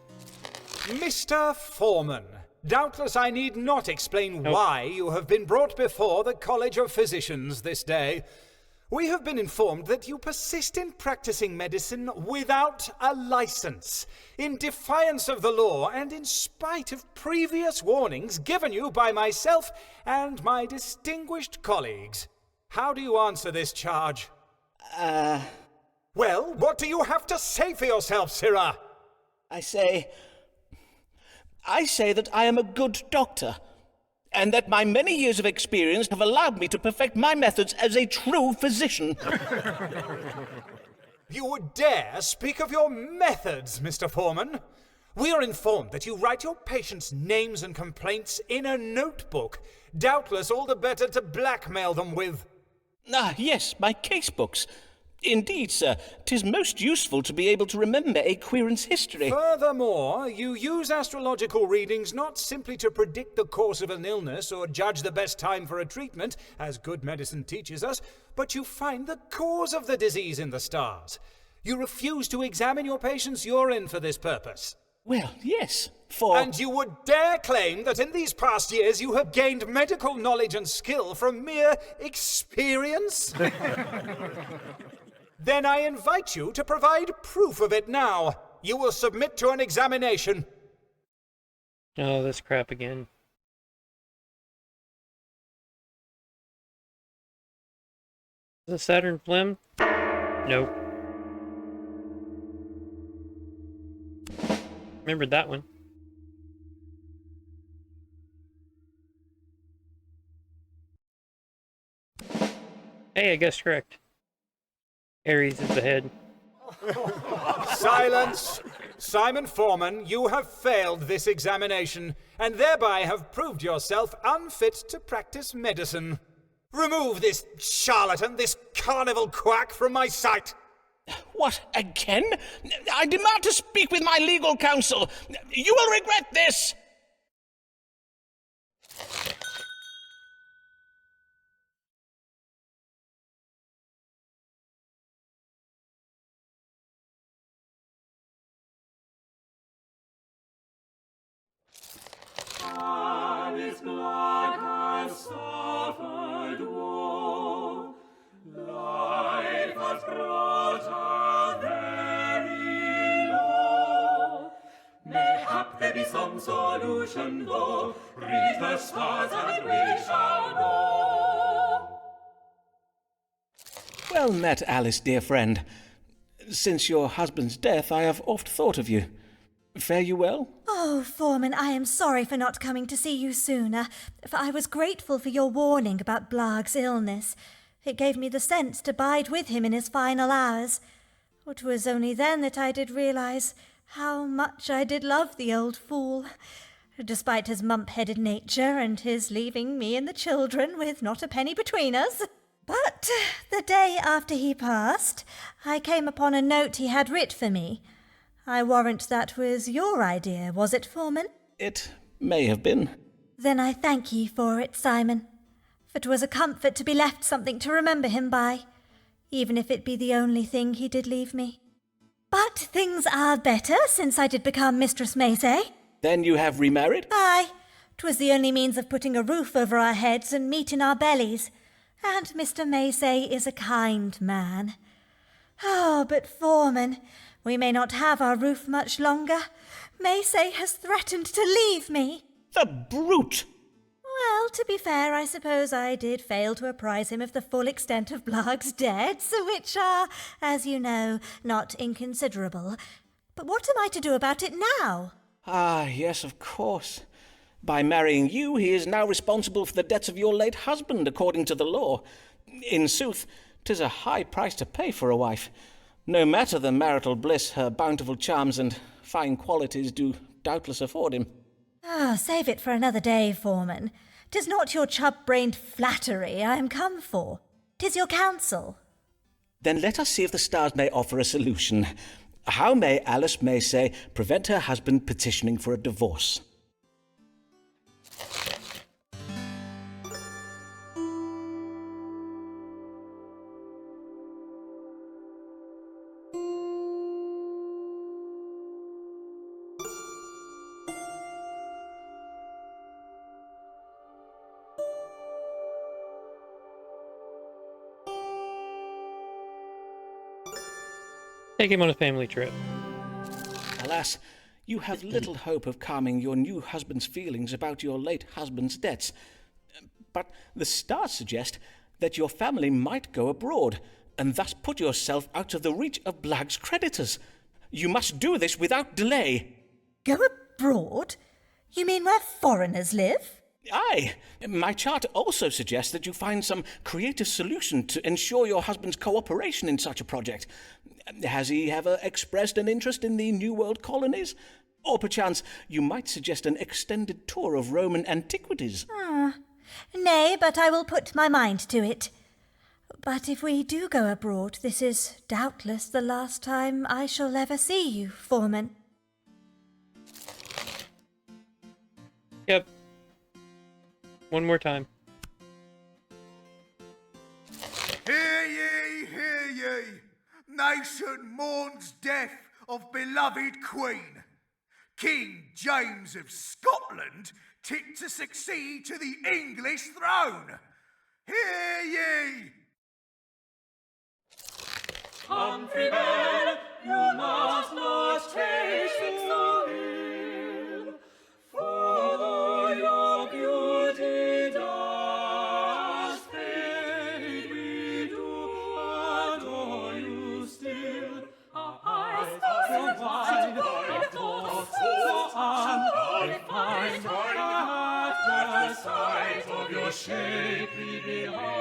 [SPEAKER 12] Mr. Forman, doubtless I need not explain why you have been brought before the College of Physicians this day. We have been informed that you persist in practicing medicine without a license, in defiance of the law and in spite of previous warnings given you by myself and my distinguished colleagues. How do you answer this charge? Well, what do you have to say for yourself, Sirrah?
[SPEAKER 3] I say that I am a good doctor, and that my many years of experience have allowed me to perfect my methods as a true physician.
[SPEAKER 12] You would dare speak of your methods, Mr. Forman? We are informed that you write your patients' names and complaints in a notebook, doubtless all the better to blackmail them with.
[SPEAKER 3] Ah, yes, my case books. Indeed, sir, 'tis most useful to be able to remember a querent's history.
[SPEAKER 12] Furthermore, you use astrological readings not simply to predict the course of an illness or judge the best time for a treatment, as good medicine teaches us, but you find the cause of the disease in the stars. You refuse to examine your patient's urine for this purpose.
[SPEAKER 3] Well, yes,
[SPEAKER 12] And you would dare claim that in these past years you have gained medical knowledge and skill from mere experience? Then I invite you to provide proof of it now. You will submit to an examination.
[SPEAKER 1] Oh, this crap again. The Saturn phlegm? Nope. Remembered that one. Hey, I guessed correct. Aries is the head.
[SPEAKER 12] Silence! Simon Forman, you have failed this examination, and thereby have proved yourself unfit to practice medicine. Remove this charlatan, this carnival quack from my sight!
[SPEAKER 3] What, again? I demand to speak with my legal counsel. You will regret this!
[SPEAKER 2] Alice Black has suffered woe. Life has brought her very low. Mayhap there be some solution, though. Read the stars and we shall know.
[SPEAKER 3] Well met, Alice, dear friend. Since your husband's death, I have oft thought of you. Fare you well?
[SPEAKER 4] Oh, Foreman, I am sorry for not coming to see you sooner, for I was grateful for your warning about Blag's illness. It gave me the sense to bide with him in his final hours. It was only then that I did realize how much I did love the old fool, despite his mump-headed nature and his leaving me and the children with not a penny between us. But the day after he passed, I came upon a note he had writ for me. I warrant that was your idea, was it, Foreman?
[SPEAKER 3] It may have been.
[SPEAKER 4] Then I thank ye for it, Simon, for 'twas a comfort to be left something to remember him by, even if it be the only thing he did leave me. But things are better since I did become Mistress Macy.
[SPEAKER 3] Then you have remarried?
[SPEAKER 4] Aye, 'twas the only means of putting a roof over our heads and meat in our bellies, and Mr. Macy is a kind man. Ah, but Foreman, we may not have our roof much longer. Macy has threatened to leave me.
[SPEAKER 3] The brute!
[SPEAKER 4] Well, to be fair, I suppose I did fail to apprise him of the full extent of Blag's debts, which are, as you know, not inconsiderable. But what am I to do about it now?
[SPEAKER 3] Ah, yes, of course. By marrying you, he is now responsible for the debts of your late husband, according to the law. In sooth, 'tis a high price to pay for a wife. No matter the marital bliss, her bountiful charms and fine qualities do doubtless afford him.
[SPEAKER 4] Save it for another day, Foreman. 'Tis not your chub-brained flattery I am come for. 'Tis your counsel.
[SPEAKER 3] Then let us see if the stars may offer a solution. How may Alice Macy prevent her husband petitioning for a divorce?
[SPEAKER 1] Take him on a family trip.
[SPEAKER 3] Alas, you have little hope of calming your new husband's feelings about your late husband's debts. But the stars suggest that your family might go abroad, and thus put yourself out of the reach of Blag's creditors. You must do this without delay.
[SPEAKER 4] Go abroad? You mean where foreigners live?
[SPEAKER 3] Aye. My chart also suggests that you find some creative solution to ensure your husband's cooperation in such a project. Has he ever expressed an interest in the New World colonies? Or perchance you might suggest an extended tour of Roman antiquities?
[SPEAKER 4] Nay, but I will put my mind to it. But if we do go abroad, this is doubtless the last time I shall ever see you, Forman.
[SPEAKER 1] Yep. One more time.
[SPEAKER 9] Hear ye, hear ye! Nation mourns death of beloved Queen. King James of Scotland tipped to succeed to the English throne. Hear ye!
[SPEAKER 2] Humphrey Bell, you must not take so ill, for though your beauty does fade, we do adore you still. Our eyes are so wide, our thoughts so undefined, at the sight of your shapely behind.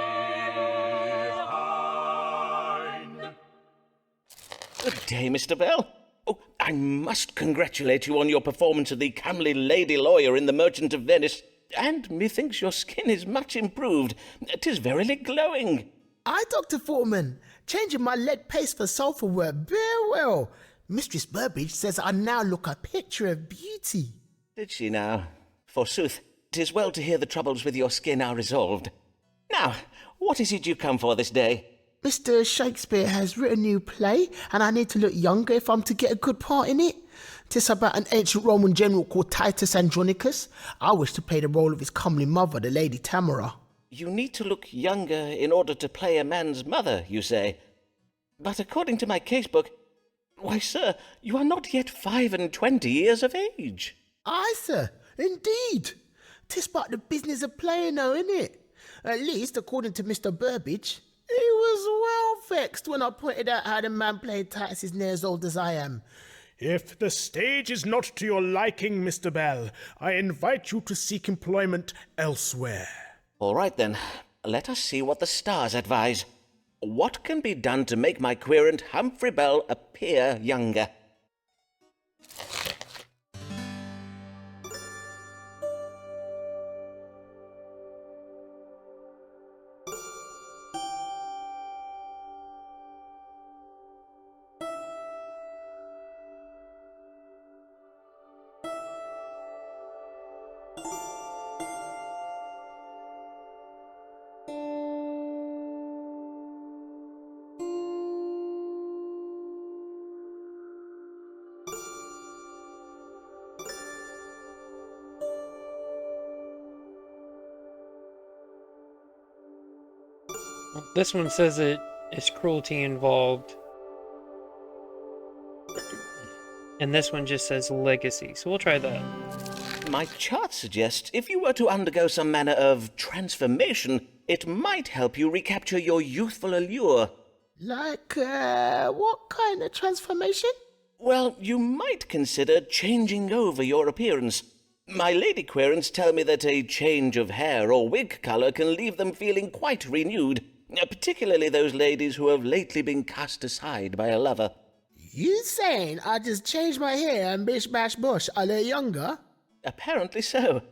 [SPEAKER 3] Good day, Mr. Bell. Oh, I must congratulate you on your performance of the comely lady lawyer in The Merchant of Venice, and methinks your skin is much improved. 'Tis verily glowing.
[SPEAKER 8] Aye, Dr. Forman. Changing my lead paste for sulphur worked very well. Mistress Burbage says I now look a picture of beauty.
[SPEAKER 3] Did she now? Forsooth, 'tis well to hear the troubles with your skin are resolved. Now, what is it you come for this day?
[SPEAKER 8] Mr. Shakespeare has written a new play, and I need to look younger if I'm to get a good part in it. 'Tis about an ancient Roman general called Titus Andronicus. I wish to play the role of his comely mother, the Lady Tamara.
[SPEAKER 3] You need to look younger in order to play a man's mother, you say. But according to my casebook, why, sir, you are not yet 25 years of age.
[SPEAKER 8] Aye, sir, indeed. 'Tis but the business of playing, though, innit? At least, according to Mr. Burbage. He was well vexed when I pointed out how the man played Titus is near as old as I am.
[SPEAKER 11] If the stage is not to your liking, Mr. Bell, I invite you to seek employment elsewhere.
[SPEAKER 3] All right, then. Let us see what the stars advise. What can be done to make my querent Humphrey Bell appear younger?
[SPEAKER 1] This one says it is cruelty involved. And this one just says legacy, so we'll try that.
[SPEAKER 3] My chart suggests if you were to undergo some manner of transformation, it might help you recapture your youthful allure.
[SPEAKER 8] Like, what kind of transformation?
[SPEAKER 3] Well, you might consider changing over your appearance. My lady querents tell me that a change of hair or wig colour can leave them feeling quite renewed, particularly those ladies who have lately been cast aside by a lover.
[SPEAKER 8] You saying I just changed my hair and bish bash bush a little younger?
[SPEAKER 3] Apparently so.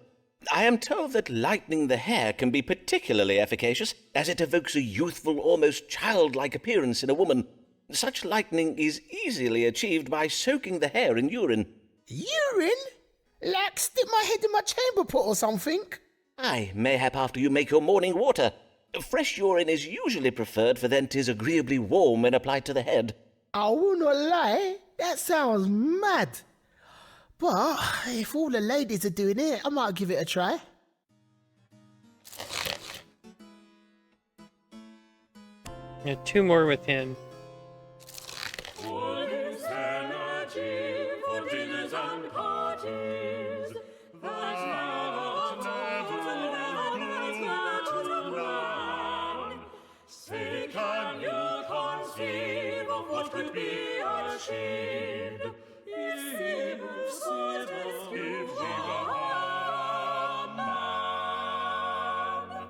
[SPEAKER 3] I am told that lightening the hair can be particularly efficacious, as it evokes a youthful, almost childlike appearance in a woman. Such lightening is easily achieved by soaking the hair in urine.
[SPEAKER 8] Urine? Like stick my head in my chamber pot or something?
[SPEAKER 3] Aye, mayhap after you make your morning water. Fresh urine is usually preferred, for then 'tis agreeably warm when applied to the head.
[SPEAKER 8] I will not lie, that sounds mad. But if all the ladies are doing it, I might give it a try.
[SPEAKER 1] Yeah, two more with him.
[SPEAKER 2] Oh, for dinners and parties, that never has mattered one. Say, can you conceive of what could be achieved if Fortescue were a man?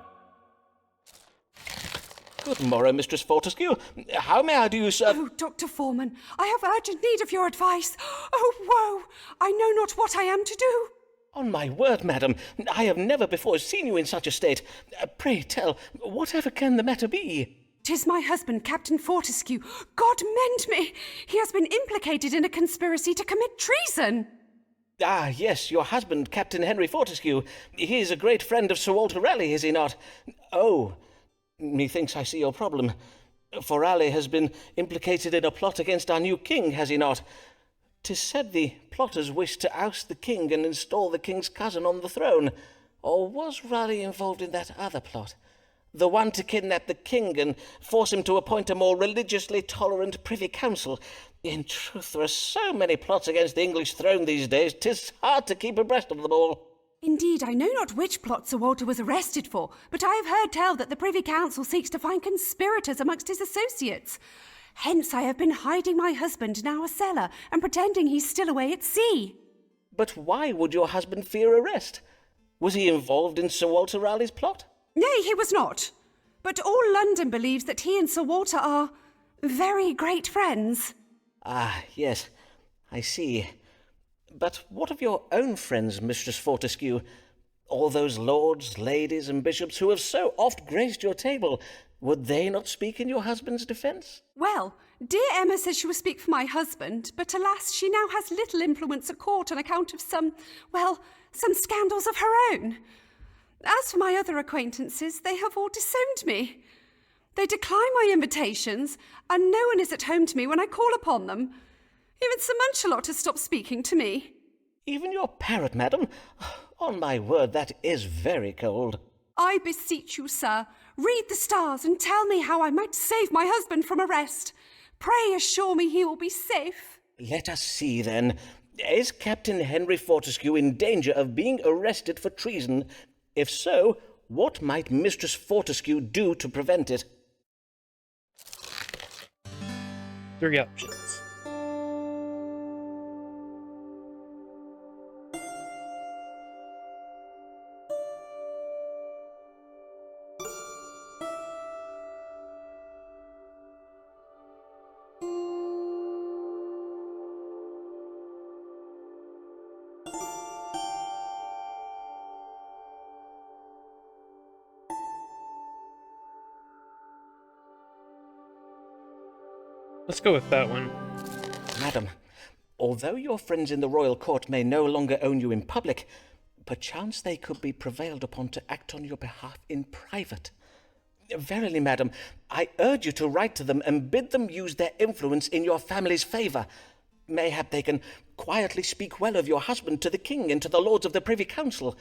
[SPEAKER 3] Good morrow, Mistress Fortescue. How may I do you, sir?
[SPEAKER 5] Oh, Dr. Forman, I have urgent need of your advice. Oh, woe! I know not what I am to do.
[SPEAKER 3] On my word, madam, I have never before seen you in such a state. Pray tell, whatever can the matter be?
[SPEAKER 5] 'Tis my husband, Captain Fortescue. God mend me! He has been implicated in a conspiracy to commit treason.
[SPEAKER 3] Ah, yes, your husband, Captain Henry Fortescue. He is a great friend of Sir Walter Raleigh, is he not? Oh, methinks I see your problem. For Raleigh has been implicated in a plot against our new king, has he not? 'Tis said the plotters wished to oust the king and install the king's cousin on the throne. Or was Raleigh involved in that other plot? The one to kidnap the king and force him to appoint a more religiously tolerant privy council. In truth, there are so many plots against the English throne these days, 'tis hard to keep abreast of them all.
[SPEAKER 5] Indeed, I know not which plot Sir Walter was arrested for, but I have heard tell that the Privy Council seeks to find conspirators amongst his associates. Hence I have been hiding my husband in our cellar and pretending he's still away at sea.
[SPEAKER 3] But why would your husband fear arrest? Was he involved in Sir Walter Raleigh's plot?
[SPEAKER 5] Nay, he was not. But all London believes that he and Sir Walter are very great friends.
[SPEAKER 3] Ah, yes, I see. But what of your own friends, Mistress Fortescue? All those lords, ladies, and bishops who have so oft graced your table, would they not speak in your husband's defence?
[SPEAKER 5] Well, dear Emma says she will speak for my husband, but alas, she now has little influence at court on account of some scandals of her own. As for my other acquaintances, they have all disowned me. They decline my invitations, and no one is at home to me when I call upon them. Even Sir Munchalot has stopped speaking to me.
[SPEAKER 3] Even your parrot, madam? On my word, that is very cold.
[SPEAKER 5] I beseech you, sir, read the stars and tell me how I might save my husband from arrest. Pray assure me he will be safe.
[SPEAKER 3] Let us see, then. Is Captain Henry Fortescue in danger of being arrested for treason? If so, what might Mistress Fortescue do to prevent it?
[SPEAKER 1] 3 options. Let's go with that one.
[SPEAKER 3] Madam, although your friends in the royal court may no longer own you in public, perchance they could be prevailed upon to act on your behalf in private. Verily, madam, I urge you to write to them and bid them use their influence in your family's favour. Mayhap they can quietly speak well of your husband to the king and to the lords of the Privy Council.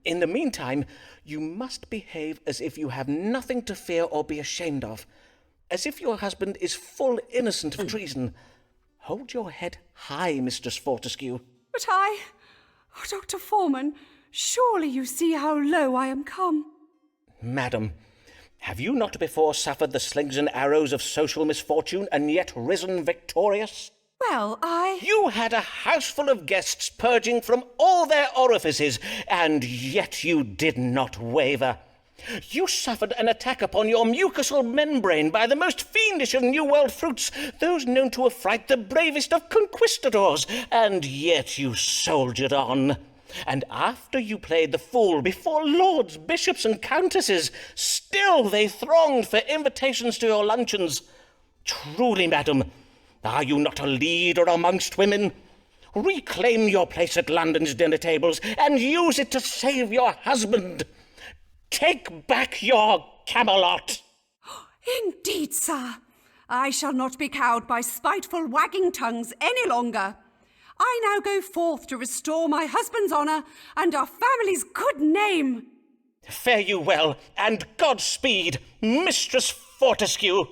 [SPEAKER 3] In the meantime, you must behave as if you have nothing to fear or be ashamed of, as if your husband is full innocent of treason. Hold your head high, Mistress Fortescue.
[SPEAKER 5] But Dr. Forman, surely you see how low I am come.
[SPEAKER 3] Madam, have you not before suffered the slings and arrows of social misfortune and yet risen victorious?
[SPEAKER 5] Well,
[SPEAKER 3] You had a house full of guests purging from all their orifices, and yet you did not waver. You suffered an attack upon your mucosal membrane by the most fiendish of New World fruits, those known to affright the bravest of conquistadors, and yet you soldiered on. And after you played the fool before lords, bishops, and countesses, still they thronged for invitations to your luncheons. Truly, madam, are you not a leader amongst women? Reclaim your place at London's dinner tables, and use it to save your husband. Take back your Camelot.
[SPEAKER 5] Indeed, sir. I shall not be cowed by spiteful wagging tongues any longer. I now go forth to restore my husband's honour and our family's good name.
[SPEAKER 3] Fare you well, and Godspeed, Mistress Fortescue.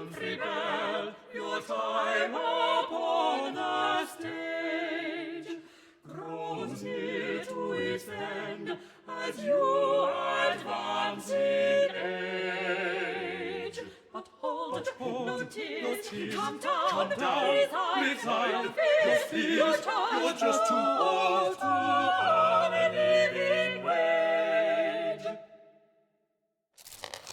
[SPEAKER 2] Humphrey Bell, your time upon the stage grows near to its end as you advance in age. But hold, no tears, come down, resign your fears, you're just too old to earn a living wage.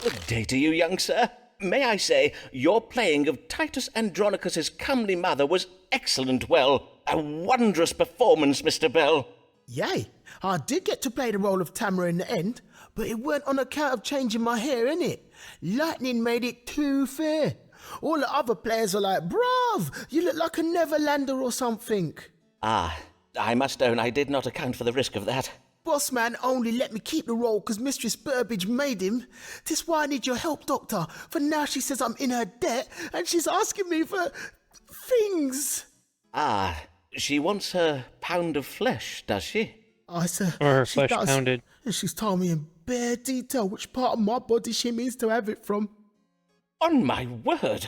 [SPEAKER 3] Good day to you, young sir. May I say, your playing of Titus Andronicus's comely mother was excellent. Well, a wondrous performance, Mr. Bell.
[SPEAKER 8] Yay, I did get to play the role of Tamara in the end, but it weren't on account of changing my hair, innit? Lightning made it too fair. All the other players are like, "Brav, you look like a Neverlander or something."
[SPEAKER 3] Ah, I must own I did not account for the risk of that.
[SPEAKER 8] Boss man only let me keep the role because Mistress Burbage made him. Tis why I need your help, Doctor, for now she says I'm in her debt and she's asking me for things.
[SPEAKER 3] Ah, she wants her pound of flesh, does she?
[SPEAKER 8] I sir,
[SPEAKER 1] Or her
[SPEAKER 8] she
[SPEAKER 1] flesh
[SPEAKER 8] does.
[SPEAKER 1] pounded.
[SPEAKER 8] And she's told me in bare detail which part of my body she means to have it from.
[SPEAKER 3] On my word!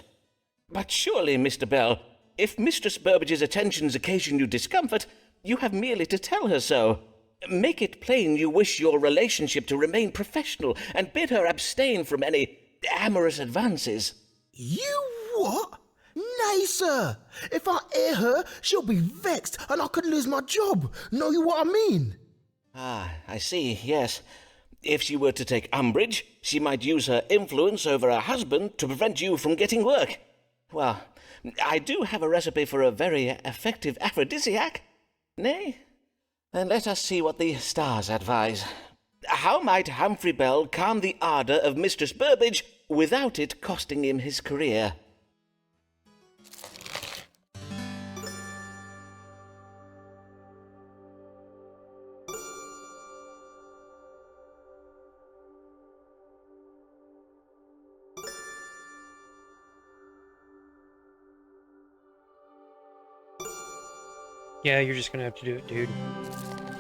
[SPEAKER 3] But surely, Mr. Bell, if Mistress Burbage's attentions occasion you discomfort, you have merely to tell her so. Make it plain you wish your relationship to remain professional and bid her abstain from any amorous advances.
[SPEAKER 8] You what? Nay, sir. If I air her, she'll be vexed and I could lose my job. Know you what I mean?
[SPEAKER 3] Ah, I see, yes. If she were to take umbrage, she might use her influence over her husband to prevent you from getting work. Well, I do have a recipe for a very effective aphrodisiac. Nay? Then let us see what the stars advise. How might Humphrey Bell calm the ardour of Mistress Burbage without it costing him his career?
[SPEAKER 1] Yeah, you're just gonna have to do it, dude.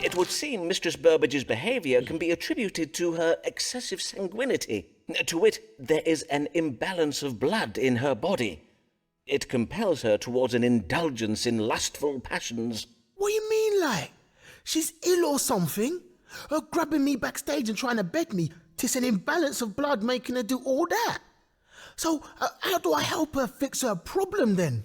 [SPEAKER 3] It would seem Mistress Burbage's behaviour can be attributed to her excessive sanguinity. To wit, there is an imbalance of blood in her body. It compels her towards an indulgence in lustful passions.
[SPEAKER 8] What do you mean, like? She's ill or something? Her grabbing me backstage and trying to beg me, 'tis an imbalance of blood making her do all that. So, how do I help her fix her problem then?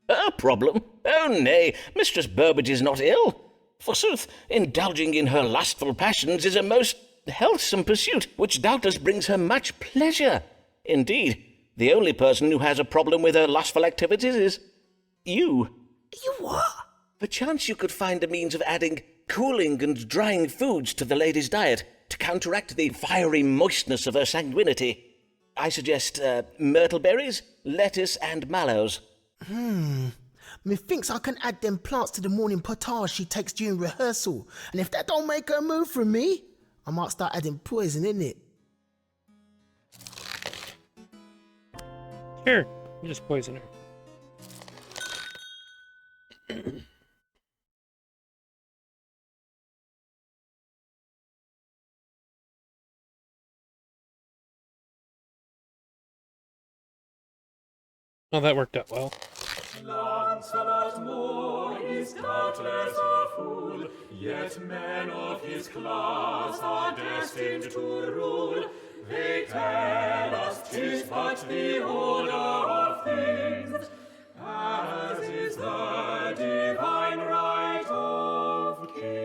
[SPEAKER 3] Her problem? Oh, nay, Mistress Burbage is not ill. Forsooth, indulging in her lustful passions is a most healthsome pursuit, which doubtless brings her much pleasure. Indeed, the only person who has a problem with her lustful activities is you.
[SPEAKER 8] You what?
[SPEAKER 3] Perchance you could find a means of adding cooling and drying foods to the lady's diet to counteract the fiery moistness of her sanguinity. I suggest myrtle berries, lettuce, and mallows.
[SPEAKER 8] Methinks I can add them plants to the morning potage she takes during rehearsal, and if that don't make her move from me, I might start adding poison in it.
[SPEAKER 1] Sure, you just poison her. Well, that worked out well.
[SPEAKER 2] Lancelot Moore is doubtless a fool, yet men of his class are destined to rule. They tell us 'tis but the order of things, as is the divine right of kings.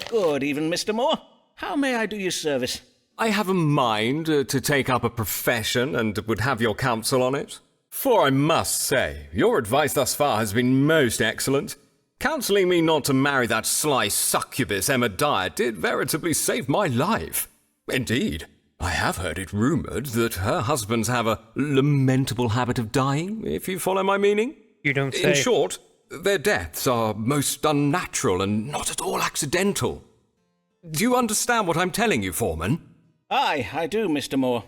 [SPEAKER 3] Good even, Mr. Moore. How may I do you service?
[SPEAKER 13] I have a mind to take up a profession and would have your counsel on it. For I must say, your advice thus far has been most excellent. Counselling me not to marry that sly succubus Emma Dyer did veritably save my life. Indeed, I have heard it rumoured that her husbands have a lamentable habit of dying, if you follow my meaning.
[SPEAKER 1] You don't say.
[SPEAKER 13] In short, their deaths are most unnatural and not at all accidental. Do you understand what I'm telling you, Forman?
[SPEAKER 3] Aye, I do, Mr. Moore.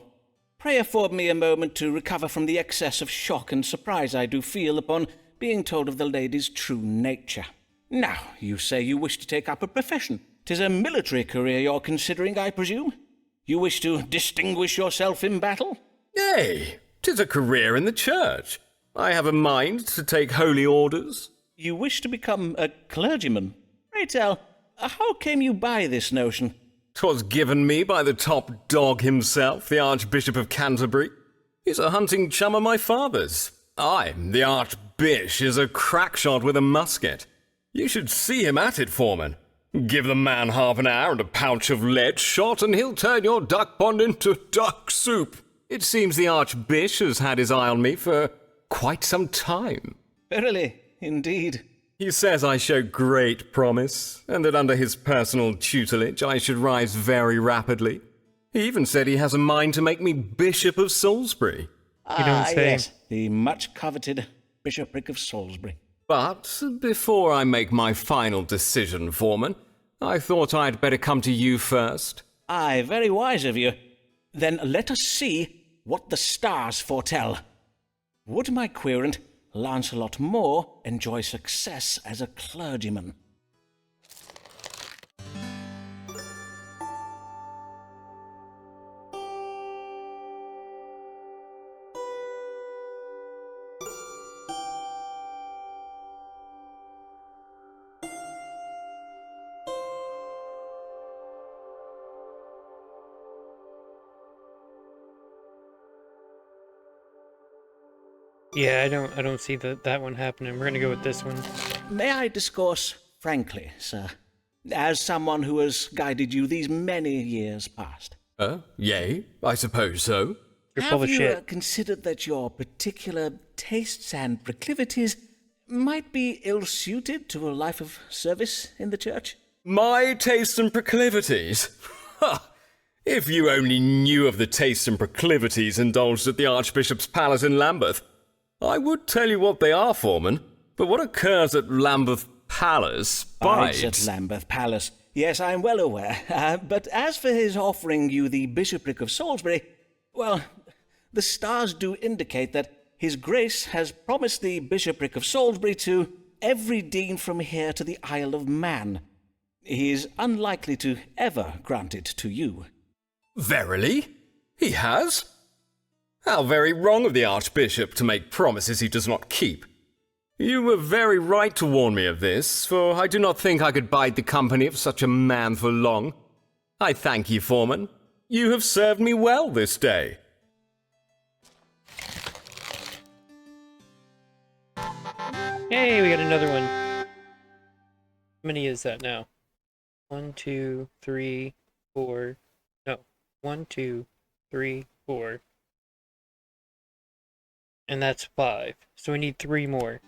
[SPEAKER 3] Pray afford me a moment to recover from the excess of shock and surprise I do feel upon being told of the lady's true nature. Now, you say you wish to take up a profession. 'Tis a military career you're considering, I presume? You wish to distinguish yourself in battle?
[SPEAKER 13] Nay, 'tis a career in the church. I have a mind to take holy orders.
[SPEAKER 3] You wish to become a clergyman? Pray tell, how came you by this notion?
[SPEAKER 13] 'Twas given me by the top dog himself, the Archbishop of Canterbury. He's a hunting chum of my father's. I, the Archbishop, is a crackshot with a musket. You should see him at it, Forman. Give the man half an hour and a pouch of lead shot, and he'll turn your duck pond into duck soup. It seems the Archbishop has had his eye on me for quite some time.
[SPEAKER 3] Verily, indeed.
[SPEAKER 13] He says I show great promise, and that under his personal tutelage I should rise very rapidly. He even said he has a mind to make me Bishop of Salisbury.
[SPEAKER 1] You don't say.
[SPEAKER 3] Yes, the much-coveted bishopric of Salisbury.
[SPEAKER 13] But before I make my final decision, Forman, I thought I'd better come to you first.
[SPEAKER 3] Aye, very wise of you. Then let us see what the stars foretell. Would my querent, Lancelot Moore, enjoy success as a clergyman?
[SPEAKER 1] Yeah, I don't see that one happening. We're gonna go with this one.
[SPEAKER 3] May I discourse frankly, sir, as someone who has guided you these many years past?
[SPEAKER 13] Yea, I suppose so.
[SPEAKER 1] You're full
[SPEAKER 3] Have
[SPEAKER 1] of
[SPEAKER 3] you
[SPEAKER 1] shit.
[SPEAKER 3] considered that your particular tastes and proclivities might be ill-suited to a life of service in the church?
[SPEAKER 13] My tastes and proclivities? Ha! If you only knew of the tastes and proclivities indulged at the Archbishop's Palace in Lambeth, I would tell you what they are, Forman, but what occurs at Lambeth Palace bides.
[SPEAKER 3] At Lambeth Palace. Yes, I'm well aware. But as for his offering you the bishopric of Salisbury, well, the stars do indicate that His Grace has promised the bishopric of Salisbury to every dean from here to the Isle of Man. He is unlikely to ever grant it to you.
[SPEAKER 13] Verily? He has? How very wrong of the Archbishop to make promises he does not keep. You were very right to warn me of this, for I do not think I could bide the company of such a man for long. I thank you, Forman. You have served me well this day.
[SPEAKER 1] Hey, we got another one. How many is that now? 1, 2, 3, 4. No. 1, 2, 3, 4. And that's 5. So we need 3 more.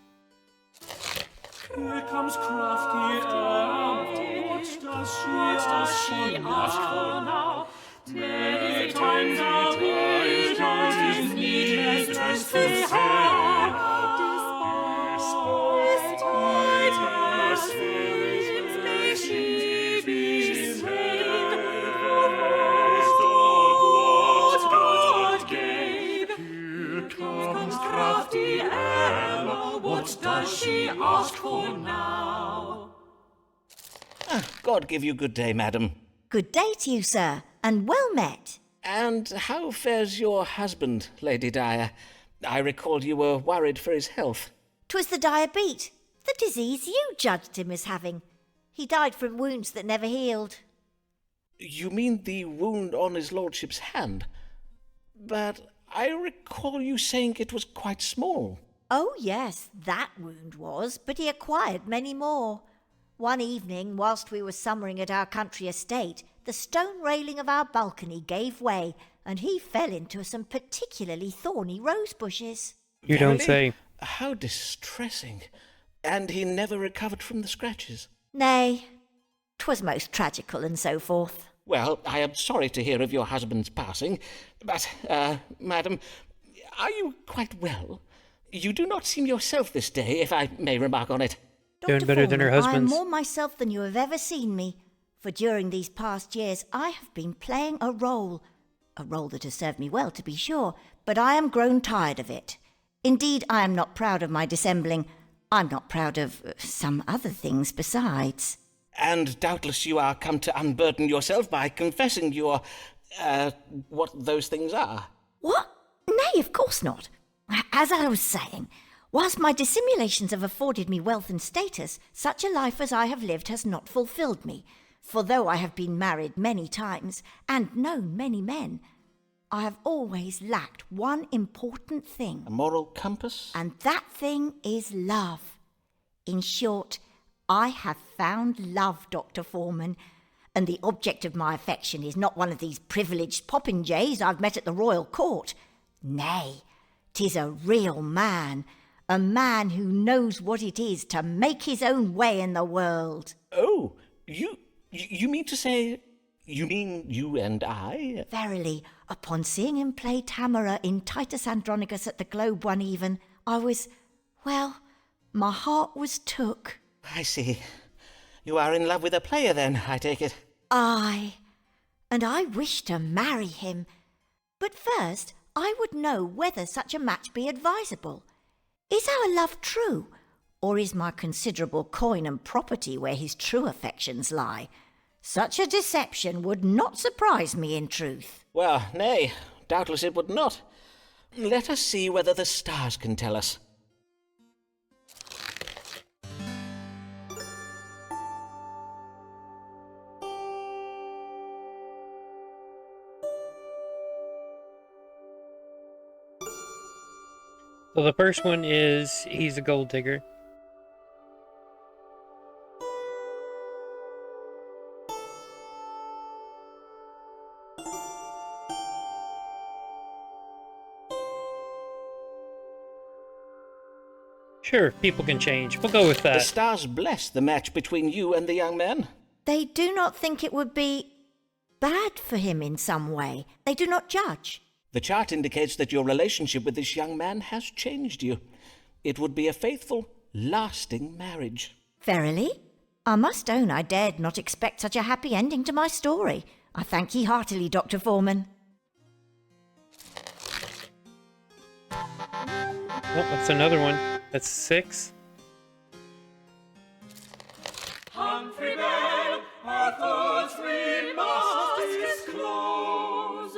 [SPEAKER 2] Here comes crafty Emma. What does she ask for now? Many times a week it is needless to say how. Despite her sins, may she be saved. The rest of what God gave. Here comes crafty Emma. What does she ask for now?
[SPEAKER 3] God give you good day, madam.
[SPEAKER 4] Good day to you, sir, and well met.
[SPEAKER 3] And how fares your husband, Lady Dyer? I recall you were worried for his health.
[SPEAKER 4] 'Twas the diabetes, the disease you judged him as having. He died from wounds that never healed.
[SPEAKER 3] You mean the wound on his lordship's hand? But I recall you saying it was quite small.
[SPEAKER 4] Oh, yes, that wound was, but he acquired many more. One evening, whilst we were summering at our country estate, the stone railing of our balcony gave way, and he fell into some particularly thorny rose bushes.
[SPEAKER 1] You don't say.
[SPEAKER 3] How distressing. And he never recovered from the scratches?
[SPEAKER 4] Nay, 'twas most tragical and so forth.
[SPEAKER 3] Well, I am sorry to hear of your husband's passing, but, madam, are you quite well? You do not seem yourself this day, if I may remark on it.
[SPEAKER 1] Doing better than her
[SPEAKER 4] Forman, I am
[SPEAKER 1] husband's.
[SPEAKER 4] more myself than you have ever seen me, for during these past years I have been playing a role that has served me well, to be sure, but I am grown tired of it. Indeed, I am not proud of my dissembling. I'm not proud of some other things besides.
[SPEAKER 3] And doubtless you are come to unburden yourself by confessing your what those things are.
[SPEAKER 14] What? Nay, of course not. As I was saying, whilst my dissimulations have afforded me wealth and status, such a life as I have lived has not fulfilled me. For though I have been married many times, and known many men, I have always lacked one important thing.
[SPEAKER 3] A moral compass?
[SPEAKER 14] And that thing is love. In short, I have found love, Dr. Forman, and the object of my affection is not one of these privileged popinjays I've met at the royal court. Nay, 'tis a real man, a man who knows what it is to make his own way in the world.
[SPEAKER 3] Oh, you mean to say... You mean you and I?
[SPEAKER 14] Verily, upon seeing him play Tamara in Titus Andronicus at the Globe one even, I was... well, my heart was took.
[SPEAKER 3] I see. You are in love with a player then, I take it.
[SPEAKER 14] Aye, and I wish to marry him. But first, I would know whether such a match be advisable. Is our love true, or is my considerable coin and property where his true affections lie? Such a deception would not surprise me in truth.
[SPEAKER 3] Well, nay, doubtless it would not. Let us see whether the stars can tell us.
[SPEAKER 1] So the first one is he's a gold digger. Sure, people can change. We'll go with that.
[SPEAKER 3] The stars bless the match between you and the young man.
[SPEAKER 14] They do not think it would be bad for him in some way. They do not judge.
[SPEAKER 3] The chart indicates that your relationship with this young man has changed you. It would be a faithful, lasting marriage.
[SPEAKER 14] Verily? I must own I dared not expect such a happy ending to my story. I thank ye heartily, Dr. Forman.
[SPEAKER 1] Oh, that's another one. That's 6.
[SPEAKER 2] Humphrey Bell, our thoughts we must disclose.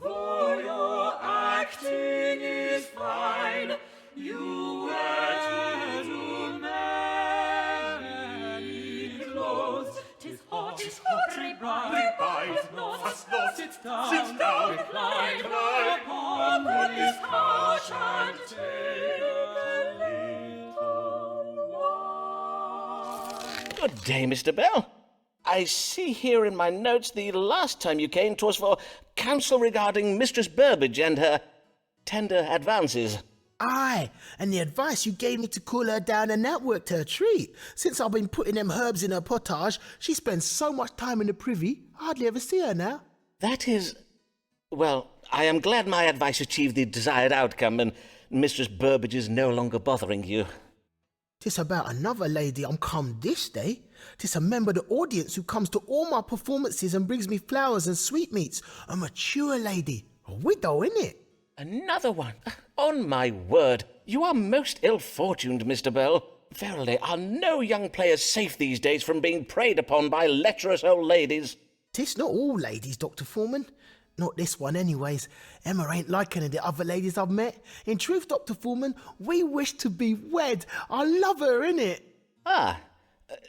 [SPEAKER 2] Though your acting is fine, you wear too many clothes. 'Tis hot, rebind, fast not, sit down, recline upon this couch and take a little wine.
[SPEAKER 3] Good day, Mr. Bell. I see here in my notes the last time you came 'twas for counsel regarding Mistress Burbage and her tender advances.
[SPEAKER 8] Aye, and the advice you gave me to cool her down and that worked her treat. Since I've been putting them herbs in her potage, she spends so much time in the privy, I hardly ever see her now.
[SPEAKER 3] That is... Well, I am glad my advice achieved the desired outcome and Mistress Burbage is no longer bothering you.
[SPEAKER 8] 'Tis about another lady I'm come this day. 'Tis a member of the audience who comes to all my performances and brings me flowers and sweetmeats. A mature lady, a widow, innit?
[SPEAKER 3] Another one? On my word, you are most ill-fortuned, Mr. Bell. Verily, are no young players safe these days from being preyed upon by lecherous old ladies?
[SPEAKER 8] 'Tis not all ladies, Dr. Forman. Not this one, anyways. Emma ain't like any of the other ladies I've met. In truth, Dr. Forman, we wish to be wed. I love her, innit?
[SPEAKER 3] Ah,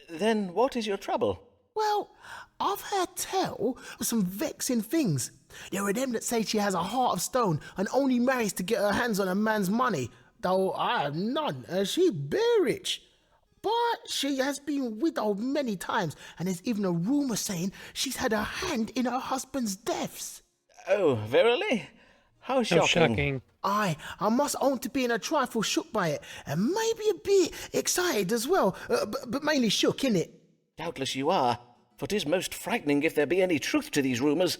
[SPEAKER 3] then what is your trouble?
[SPEAKER 8] Well, I've heard tell of some vexing things. There are them that say she has a heart of stone and only marries to get her hands on a man's money, though I have none, and she bare rich. But she has been widowed many times, and there's even a rumour saying she's had a hand in her husband's deaths.
[SPEAKER 3] Oh, verily? How shocking.
[SPEAKER 1] How shocking.
[SPEAKER 8] Aye, I must own to being a trifle shook by it, and maybe a bit excited as well, but mainly shook, innit?
[SPEAKER 3] Doubtless you are, for 'tis most frightening if there be any truth to these rumours.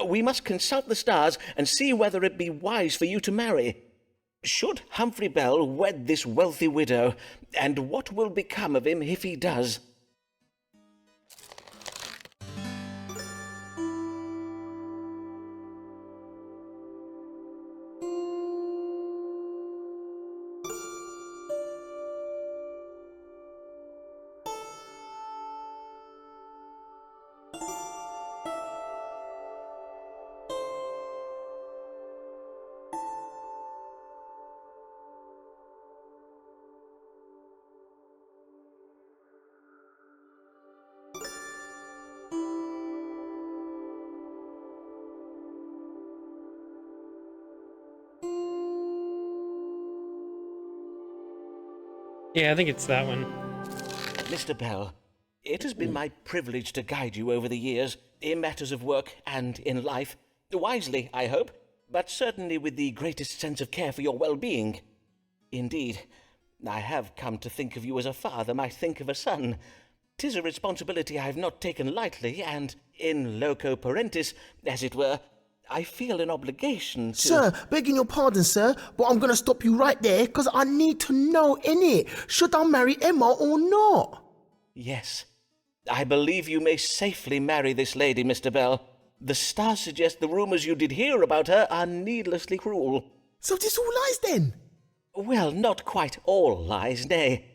[SPEAKER 3] We must consult the stars and see whether it be wise for you to marry. Should Humphrey Bell wed this wealthy widow, and what will become of him if he does?
[SPEAKER 1] Yeah, I think it's that one.
[SPEAKER 3] Mr. Bell, it has been my privilege to guide you over the years in matters of work and in life. Wisely, I hope, but certainly with the greatest sense of care for your well-being. Indeed, I have come to think of you as a father might think of a son. 'Tis a responsibility I have not taken lightly, and in loco parentis, as it were, I feel an obligation to...
[SPEAKER 8] Sir, begging your pardon, sir, but I'm going to stop you right there because I need to know, innit? Should I marry Emma or not?
[SPEAKER 3] Yes, I believe you may safely marry this lady, Mr. Bell. The stars suggest the rumours you did hear about her are needlessly cruel.
[SPEAKER 8] So this all lies then?
[SPEAKER 3] Well, not quite all lies, nay.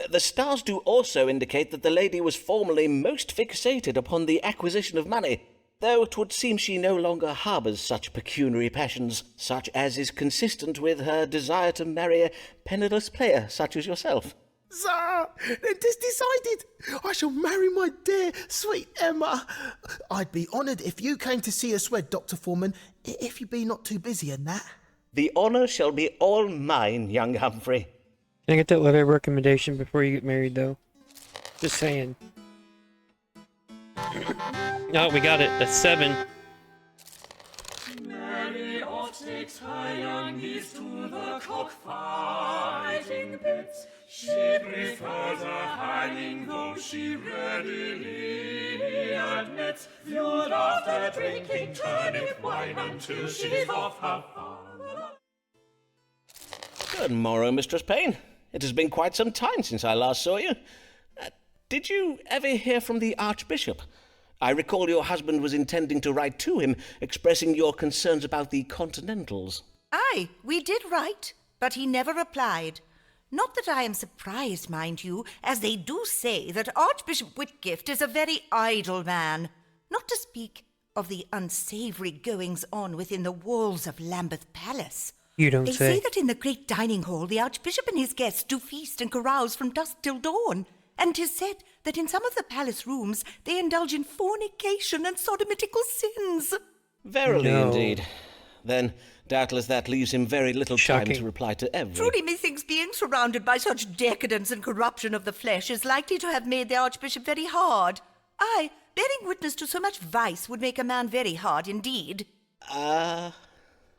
[SPEAKER 3] The stars do also indicate that the lady was formerly most fixated upon the acquisition of money, though 'twould seem she no longer harbours such pecuniary passions, such as is consistent with her desire to marry a penniless player such as yourself.
[SPEAKER 8] Sir, it is decided. I shall marry my dear, sweet Emma. I'd be honoured if you came to see us wed, Dr. Forman, if you be not too busy in that.
[SPEAKER 3] The honour shall be all mine, young Humphrey.
[SPEAKER 1] Can I get that letter of recommendation before you get married, though? Just saying. No, we got it. That's 7.
[SPEAKER 2] Mary oft takes her young niece to the cockfighting pits. She prefers a hanging, though she readily admits. Viewed after drinking turnip wine until she's off her father.
[SPEAKER 3] Good morrow, Mistress Payne. It has been quite some time since I last saw you. Did you ever hear from the Archbishop? I recall your husband was intending to write to him, expressing your concerns about the Continentals.
[SPEAKER 10] Aye, we did write, but he never replied. Not that I am surprised, mind you, as they do say that Archbishop Whitgift is a very idle man, not to speak of the unsavoury goings-on within the walls of Lambeth Palace.
[SPEAKER 1] You don't
[SPEAKER 10] They
[SPEAKER 1] say.
[SPEAKER 10] say that in the great dining hall the Archbishop and his guests do feast and carouse from dusk till dawn, and 'tis said that in some of the palace rooms they indulge in fornication and sodomitical sins.
[SPEAKER 3] Verily,
[SPEAKER 1] No.
[SPEAKER 3] indeed. Then, doubtless that leaves him very little time to reply to every...
[SPEAKER 10] Truly, methinks being surrounded by such decadence and corruption of the flesh is likely to have made the Archbishop very hard. Aye, bearing witness to so much vice would make a man very hard indeed. Hard?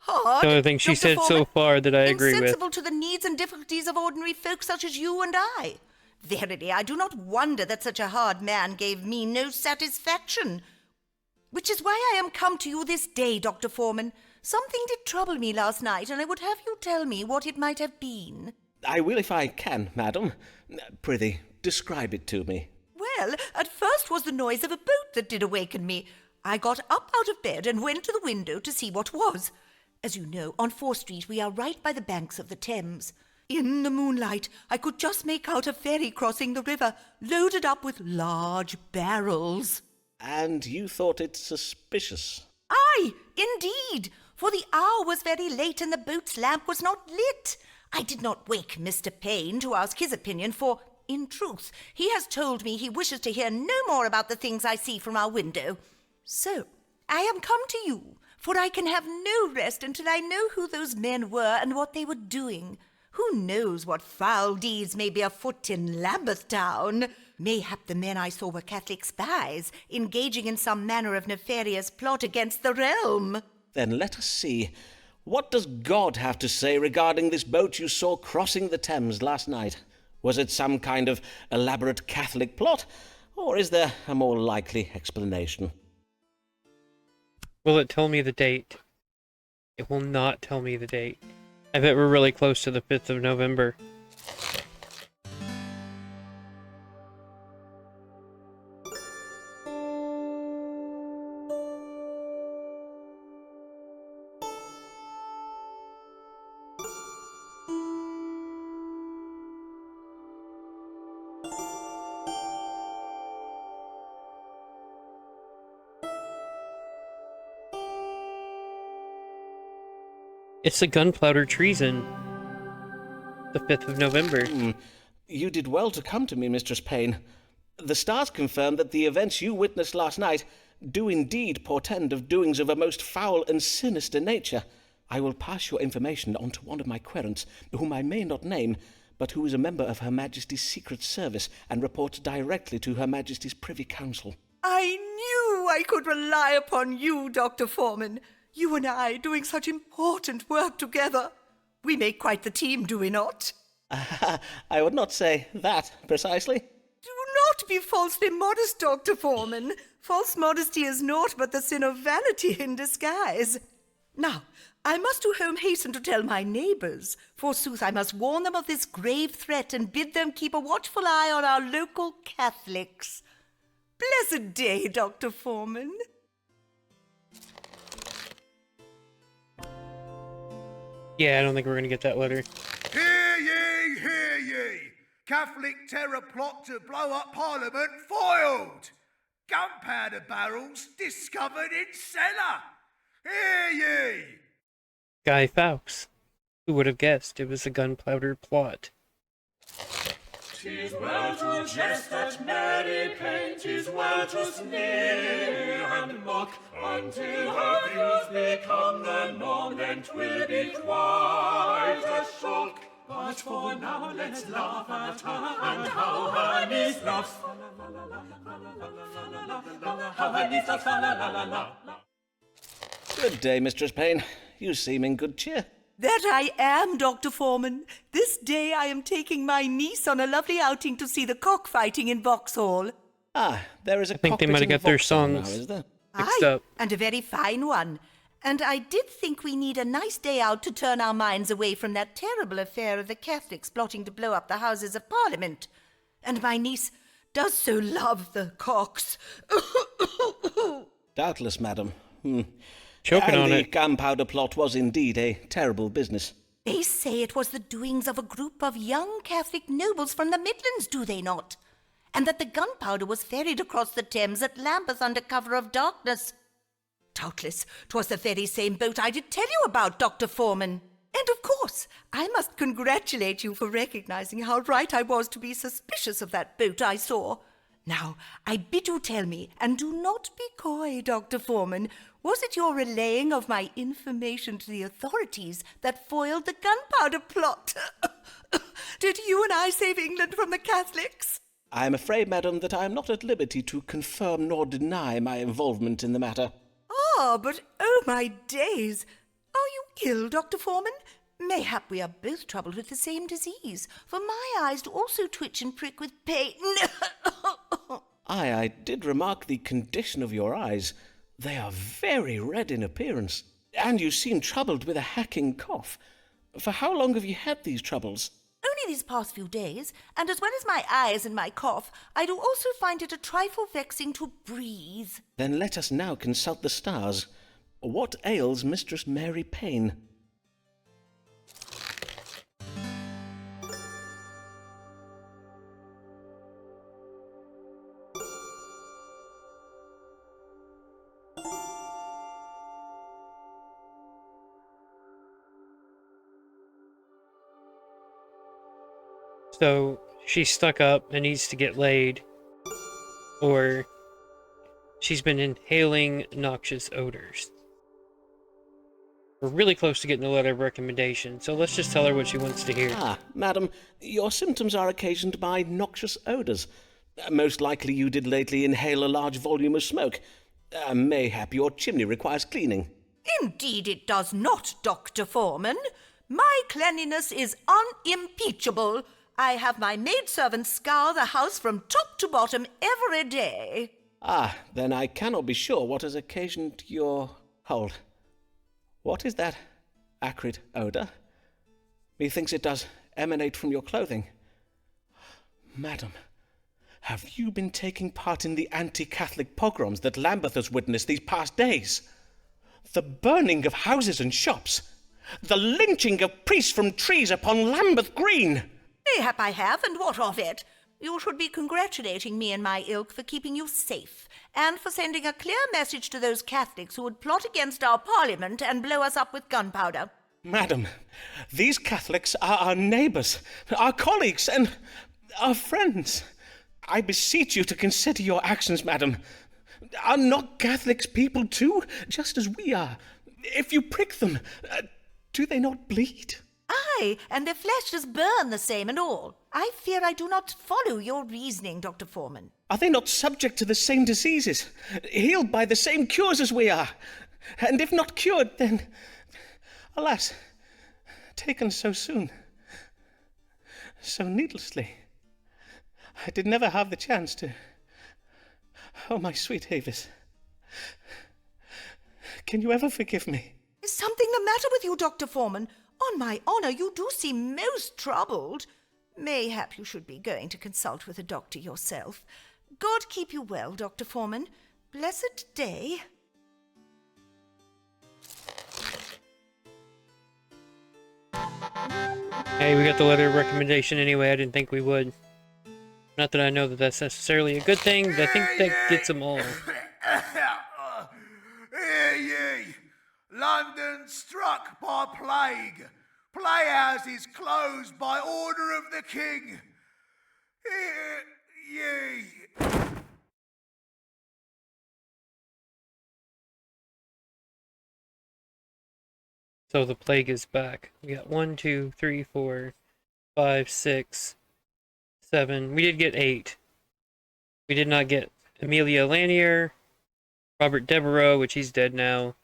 [SPEAKER 1] The other thing she
[SPEAKER 10] Dr.
[SPEAKER 1] said so
[SPEAKER 10] Forman?
[SPEAKER 1] far that I agree with.
[SPEAKER 10] Insensible to the needs and difficulties of ordinary folk such as you and I. Verily, I do not wonder that such a hard man gave me no satisfaction. Which is why I am come to you this day, Dr. Forman. Something did trouble me last night, and I would have you tell me what it might have been.
[SPEAKER 3] I will if I can, madam. Prithee, describe it to me.
[SPEAKER 10] Well, at first was the noise of a boat that did awaken me. I got up out of bed and went to the window to see what was. As you know, on 4th Street we are right by the banks of the Thames. In the moonlight, I could just make out a ferry crossing the river, loaded up with large barrels.
[SPEAKER 3] And you thought it suspicious?
[SPEAKER 10] Aye, indeed, for the hour was very late and the boat's lamp was not lit. I did not wake Mr. Payne to ask his opinion, for, in truth, he has told me he wishes to hear no more about the things I see from our window. So, I am come to you, for I can have no rest until I know who those men were and what they were doing. Who knows what foul deeds may be afoot in Lambeth Town? Mayhap the men I saw were Catholic spies, engaging in some manner of nefarious plot against the realm.
[SPEAKER 3] Then let us see. What does God have to say regarding this boat you saw crossing the Thames last night? Was it some kind of elaborate Catholic plot, or is there a more likely explanation?
[SPEAKER 1] Will it tell me the date? It will not tell me the date. I bet we're really close to the 5th of November. It's the gunpowder treason. The 5th of November.
[SPEAKER 3] You did well to come to me, Mistress Payne. The stars confirm that the events you witnessed last night do indeed portend of doings of a most foul and sinister nature. I will pass your information on to one of my querents, whom I may not name, but who is a member of Her Majesty's Secret Service and reports directly to Her Majesty's Privy Council.
[SPEAKER 10] I knew I could rely upon you, Dr. Forman. You and I doing such important work together. We make quite the team, do we not?
[SPEAKER 3] I would not say that precisely.
[SPEAKER 10] Do not be falsely modest, Dr. Forman. False modesty is naught but the sin of vanity in disguise. Now, I must to home hasten to tell my neighbours. Forsooth, I must warn them of this grave threat and bid them keep a watchful eye on our local Catholics. Blessed day, Dr. Forman.
[SPEAKER 1] Yeah, I don't think we're going to get that letter.
[SPEAKER 9] Hear ye, hear ye! Catholic terror plot to blow up Parliament foiled! Gunpowder barrels discovered in cellar! Hear ye!
[SPEAKER 1] Guy Fawkes. Who would have guessed it was a gunpowder plot?
[SPEAKER 2] 'Tis well to jest at merry pain, 'tis well to sneer and mock, until her views become the norm, then 'twill be quite a shock. But for now let's laugh at her and how her niece laughs. How her niece laughs, la la la la.
[SPEAKER 3] Good day, Mistress Payne. You seem in good cheer.
[SPEAKER 10] That I am, Dr. Forman. This day I am taking my niece on a lovely outing to see the cockfighting in Vauxhall.
[SPEAKER 3] Ah, there is a
[SPEAKER 1] I think they
[SPEAKER 3] cockpit
[SPEAKER 1] might have
[SPEAKER 3] in
[SPEAKER 1] got their
[SPEAKER 3] Vauxhall now,
[SPEAKER 1] songs
[SPEAKER 3] is there?
[SPEAKER 1] mixed
[SPEAKER 10] Aye,
[SPEAKER 1] up.
[SPEAKER 10] and a very fine one. And I did think we need a nice day out to turn our minds away from that terrible affair of the Catholics plotting to blow up the Houses of Parliament. And my niece does so love the cocks.
[SPEAKER 3] Doubtless, madam.
[SPEAKER 1] Choking on
[SPEAKER 3] the
[SPEAKER 1] it.
[SPEAKER 3] gunpowder plot was indeed a terrible business.
[SPEAKER 10] They say it was the doings of a group of young Catholic nobles from the Midlands, do they not? And that the gunpowder was ferried across the Thames at Lambeth under cover of darkness. Doubtless, 'twas the very same boat I did tell you about, Dr. Forman. And of course, I must congratulate you for recognizing how right I was to be suspicious of that boat I saw. Now, I bid you tell me, and do not be coy, Dr. Forman, was it your relaying of my information to the authorities that foiled the gunpowder plot? Did you and I save England from the Catholics?
[SPEAKER 3] I am afraid, madam, that I am not at liberty to confirm nor deny my involvement in the matter.
[SPEAKER 10] Ah, but oh my days! Are you ill, Dr. Forman? Mayhap we are both troubled with the same disease, for my eyes do also twitch and prick with pain.
[SPEAKER 3] I did remark the condition of your eyes. They are very red in appearance, and you seem troubled with a hacking cough. For how long have you had these troubles?
[SPEAKER 10] Only these past few days, and as well as my eyes and my cough, I do also find it a trifle vexing to breathe.
[SPEAKER 3] Then let us now consult the stars. What ails Mistress Mary Payne?
[SPEAKER 1] So she's stuck up and needs to get laid, or she's been inhaling noxious odors. We're really close to getting a letter of recommendation, so let's just tell her what she wants to hear.
[SPEAKER 3] Ah, madam, your symptoms are occasioned by noxious odours. Most likely you did lately inhale a large volume of smoke. Mayhap your chimney requires cleaning.
[SPEAKER 10] Indeed it does not, Dr. Forman. My cleanliness is unimpeachable. I have my maidservant scour the house from top to bottom every day.
[SPEAKER 3] Ah, then I cannot be sure what has occasioned your... Hold. What is that acrid odour? Methinks it does emanate from your clothing. Madam, have you been taking part in the anti-Catholic pogroms that Lambeth has witnessed these past days? The burning of houses and shops. The lynching of priests from trees upon Lambeth Green.
[SPEAKER 10] Mayhap I have, and what of it? You should be congratulating me and my ilk for keeping you safe, and for sending a clear message to those Catholics who would plot against our Parliament and blow us up with gunpowder.
[SPEAKER 3] Madam, these Catholics are our neighbours, our colleagues, and our friends. I beseech you to consider your actions, madam. Are not Catholics people too, just as we are? If you prick them, do they not bleed?
[SPEAKER 10] Aye, and their flesh does burn the same and all. I fear I do not follow your reasoning, Dr. Forman.
[SPEAKER 3] Are they not subject to the same diseases, healed by the same cures as we are? And if not cured, then, alas, taken so soon, so needlessly. I did never have the chance to... Oh, my sweet Avis, can you ever forgive me?
[SPEAKER 10] Is something the matter with you, Dr. Forman? On my honour, you do seem most troubled. Mayhap you should be going to consult with a doctor yourself. God keep you well, Dr. Forman. Blessed day.
[SPEAKER 1] Hey, we got the letter of recommendation anyway. I didn't think we would. Not that I know that that's necessarily a good thing, but I think that gets them all.
[SPEAKER 9] Hear ye! London struck by plague. Playhouses closed by order of the king. Hear ye!
[SPEAKER 1] So the plague is back. We got 1, 2, 3, 4, 5, 6, 7. We did get 8. We did not get Amelia Lanier, Robert Devereaux, which he's dead now.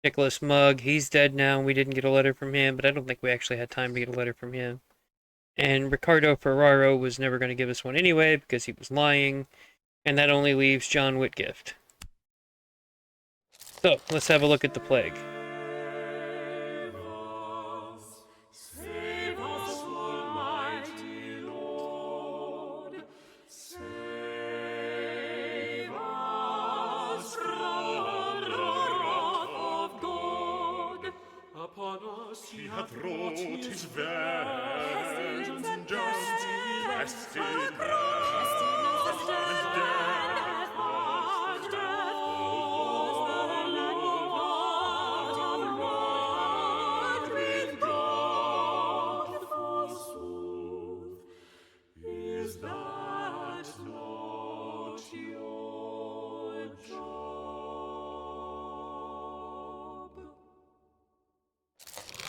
[SPEAKER 1] Nicholas Mugg, he's dead now. We didn't get a letter from him, but I don't think we actually had time to get a letter from him. And Ricardo Ferraro was never going to give us one anyway because he was lying. And that only leaves John Whitgift. So, let's have a look at the plague.
[SPEAKER 2] Save us, Almighty Lord. Save us from the wrath of God. Upon us he hath wrought his vengeance, just resting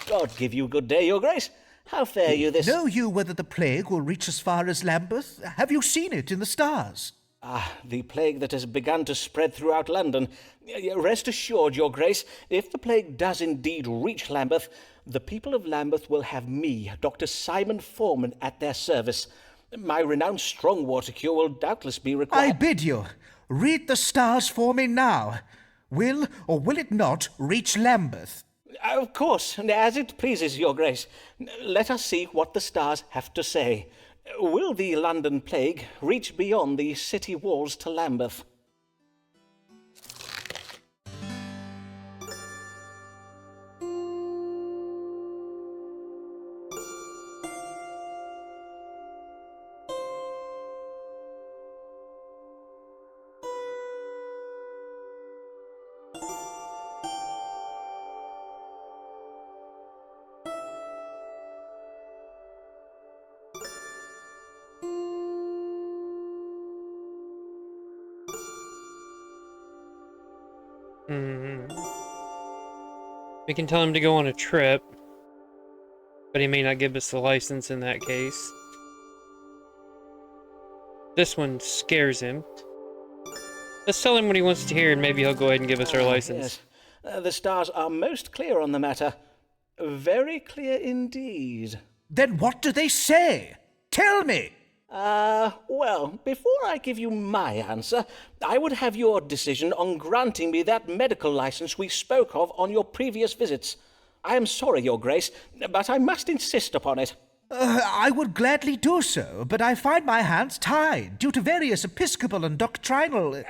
[SPEAKER 3] God give you good day, your grace. How fare you this...
[SPEAKER 6] Know you whether the plague will reach as far as Lambeth? Have you seen it in the stars?
[SPEAKER 3] Ah, the plague that has begun to spread throughout London. Rest assured, your grace, if the plague does indeed reach Lambeth, the people of Lambeth will have me, Dr. Simon Forman, at their service. My renowned strong water cure will doubtless be required...
[SPEAKER 6] I bid you, read the stars for me now. Will or will it not reach Lambeth?
[SPEAKER 3] Of course, as it pleases your grace. Let us see what the stars have to say. Will the London plague reach beyond the city walls to Lambeth?
[SPEAKER 1] We can tell him to go on a trip, but he may not give us the license in that case. This one scares him. Let's tell him what he wants to hear, and maybe he'll go ahead and give us our license.
[SPEAKER 3] Yes. The stars are most clear on the matter. Very clear indeed.
[SPEAKER 6] Then what do they say? Tell me!
[SPEAKER 3] Well, before I give you my answer, I would have your decision on granting me that medical license we spoke of on your previous visits. I am sorry, your grace, but I must insist upon it.
[SPEAKER 6] I would gladly do so, but I find my hands tied due to various episcopal and doctrinal...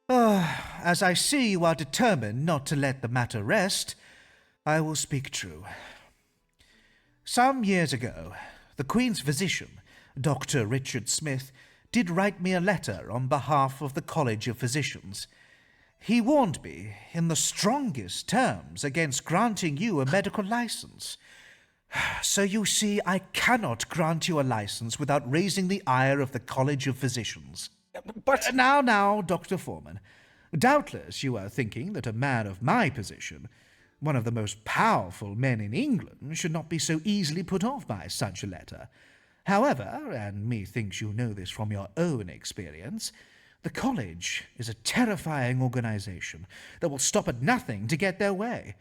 [SPEAKER 6] As I see you are determined not to let the matter rest, I will speak true. Some years ago, the Queen's physician, Dr. Richard Smith, did write me a letter on behalf of the College of Physicians. He warned me in the strongest terms against granting you a medical license. So you see, I cannot grant you a license without raising the ire of the College of Physicians.
[SPEAKER 3] But...
[SPEAKER 6] Now, Dr. Forman, doubtless you are thinking that a man of my position One of the most powerful men in England should not be so easily put off by such a letter. However, and methinks you know this from your own experience, the college is a terrifying organization that will stop at nothing to get their way.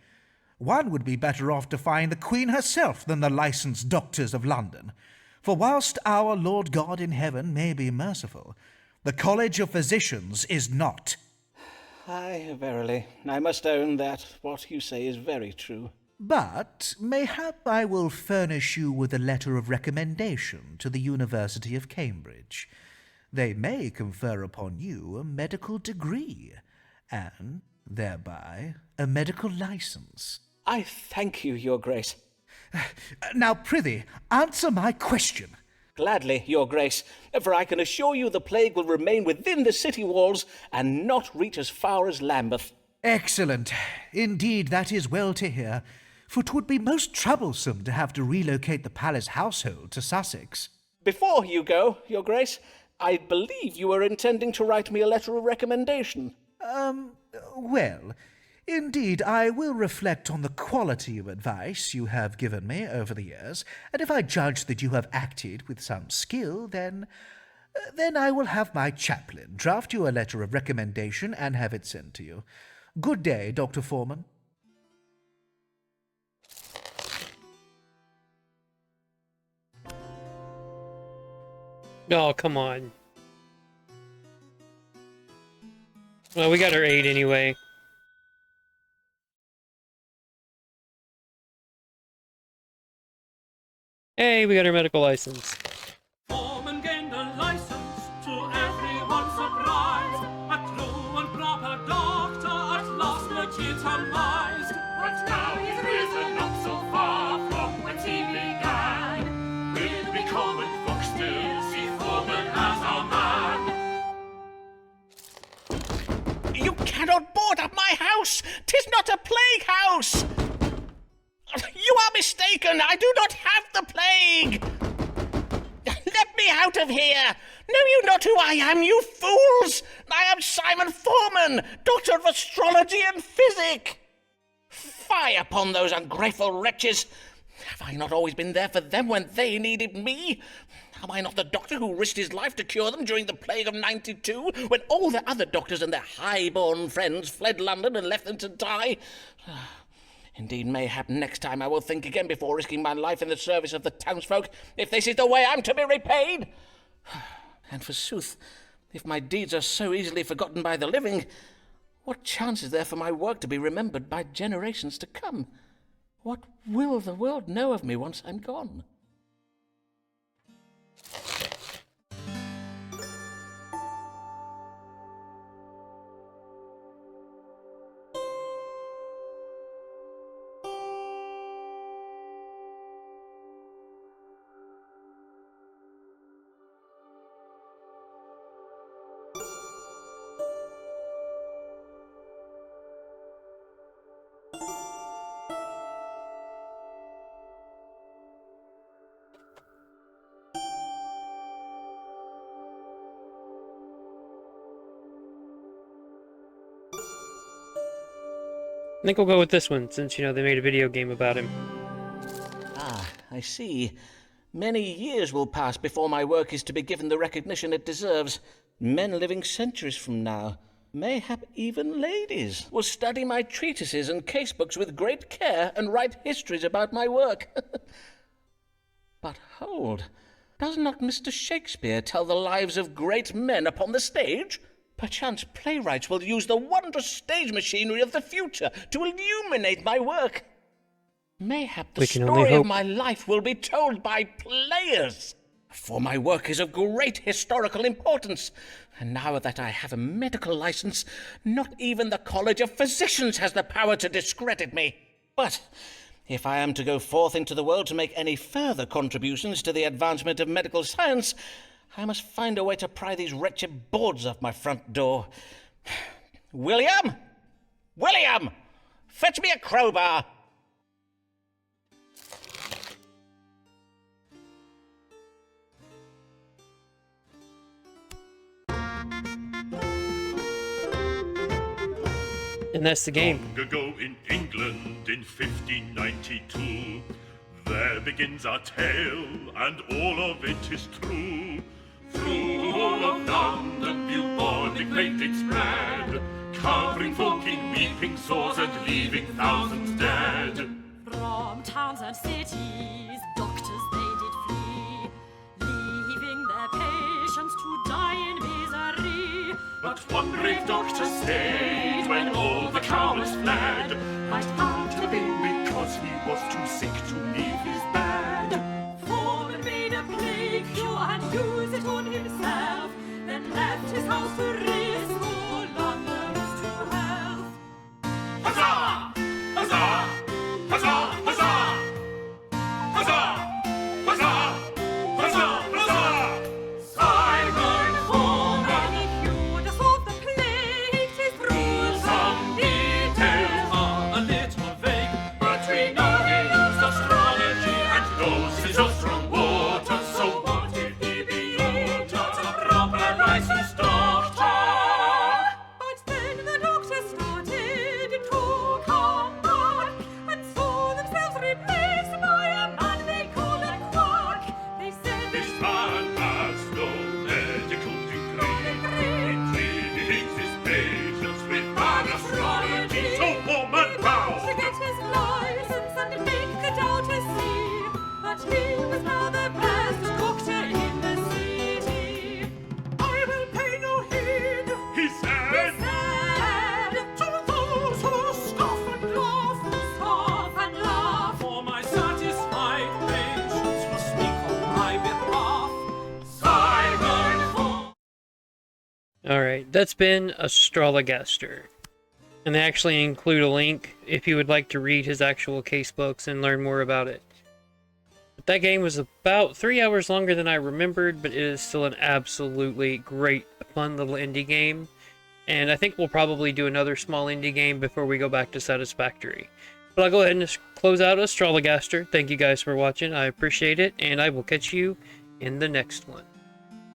[SPEAKER 6] One would be better off to find the Queen herself than the licensed doctors of London. For whilst our Lord God in heaven may be merciful, the College of Physicians is not.
[SPEAKER 3] Aye, verily, I must own that what you say is very true.
[SPEAKER 6] But mayhap I will furnish you with a letter of recommendation to the University of Cambridge. They may confer upon you a medical degree, and thereby a medical license.
[SPEAKER 3] I thank you, Your Grace.
[SPEAKER 6] Now, prithee, answer my question.
[SPEAKER 3] Gladly, Your Grace, for I can assure you the plague will remain within the city walls and not reach as far as Lambeth.
[SPEAKER 6] Excellent. Indeed, that is well to hear, for 'twould be most troublesome to have to relocate the palace household to Sussex.
[SPEAKER 3] Before you go, Your Grace, I believe you were intending to write me a letter of recommendation.
[SPEAKER 6] Well, indeed, I will reflect on the quality of advice you have given me over the years, and if I judge that you have acted with some skill, then I will have my chaplain draft you a letter of recommendation and have it sent to you. Good day, Dr. Forman.
[SPEAKER 1] Oh, come on. Well, we got our 8 anyway. Hey, we got our medical license.
[SPEAKER 2] Forman gained a license to everyone's surprise. A true and proper doctor at last legitimized. But now he's risen not so far from whence he began. Will we common folk still see Forman as our man?
[SPEAKER 3] You cannot board up my house! 'Tis not a plague house! You are mistaken! I do not have the plague! Let me out of here! Know you not who I am, you fools? I am Simon Forman, Doctor of Astrology and Physic! Fie upon those ungrateful wretches! Have I not always been there for them when they needed me? Am I not the doctor who risked his life to cure them during the plague of '92, when all the other doctors and their high-born friends fled London and left them to die? Indeed, mayhap next time I will think again before risking my life in the service of the townsfolk, if this is the way I'm to be repaid. And forsooth, if my deeds are so easily forgotten by the living, what chance is there for my work to be remembered by generations to come? What will the world know of me once I'm gone?
[SPEAKER 1] I think we'll go with this one, since, you know, they made a video game about him.
[SPEAKER 3] Ah, I see. Many years will pass before my work is to be given the recognition it deserves. Men living centuries from now, mayhap even ladies, will study my treatises and casebooks with great care and write histories about my work. But hold, does not Mr. Shakespeare tell the lives of great men upon the stage? Perchance playwrights will use the wondrous stage machinery of the future to illuminate my work. Mayhap the story of my life will be told by players. For my work is of great historical importance, and now that I have a medical license, not even the College of Physicians has the power to discredit me. But if I am to go forth into the world to make any further contributions to the advancement of medical science, I must find a way to pry these wretched boards off my front door. William! William! Fetch me a crowbar!
[SPEAKER 1] And that's the game.
[SPEAKER 2] Long ago in England in 1592, there begins our tale, and all of it is true. Through all of London, bubonic plague it spread, covering folk in weeping sores and leaving thousands dead.
[SPEAKER 15] From towns and cities, doctors they did flee, leaving their patients to die in misery.
[SPEAKER 2] But one brave doctor stayed when all the cowards fled. Might have been because he was too sick to leave his bed.
[SPEAKER 15] Forman made a plague cure and used it on himself, then left his house to restore London's true health.
[SPEAKER 2] Huzzah! Huzzah! Huzzah! Huzzah! Huzzah! Huzzah! Huzzah! Huzzah!
[SPEAKER 15] Simon Forman, he cured us of the plague. 'Tis true, some details
[SPEAKER 2] are a little vague, but we know he used astrology and knows his own strong water. So what if he be not a proper licensed doctor?
[SPEAKER 15] But then the doctors started to come back and saw themselves replaced by a man they called a quack. They said
[SPEAKER 2] This man has no medical degree. He treats his patients with bad astrology. So Forman
[SPEAKER 15] to
[SPEAKER 2] vowed.
[SPEAKER 15] get his license and make the doubters see that he was now the best doctor in the city.
[SPEAKER 2] I will pay no heed, he said.
[SPEAKER 15] To those who scoff and laugh,
[SPEAKER 2] For my satisfied patients will speak on my behalf. Simon Forman.
[SPEAKER 1] Alright, that's been Astrologaster. And they actually include a link if you would like to read his actual case books and learn more about it. But that game was about 3 hours longer than I remembered, but it is still an absolutely great, fun little indie game. And I think we'll probably do another small indie game before we go back to Satisfactory. But I'll go ahead and close out Astrologaster. Thank you guys for watching. I appreciate it, and I will catch you in the next one.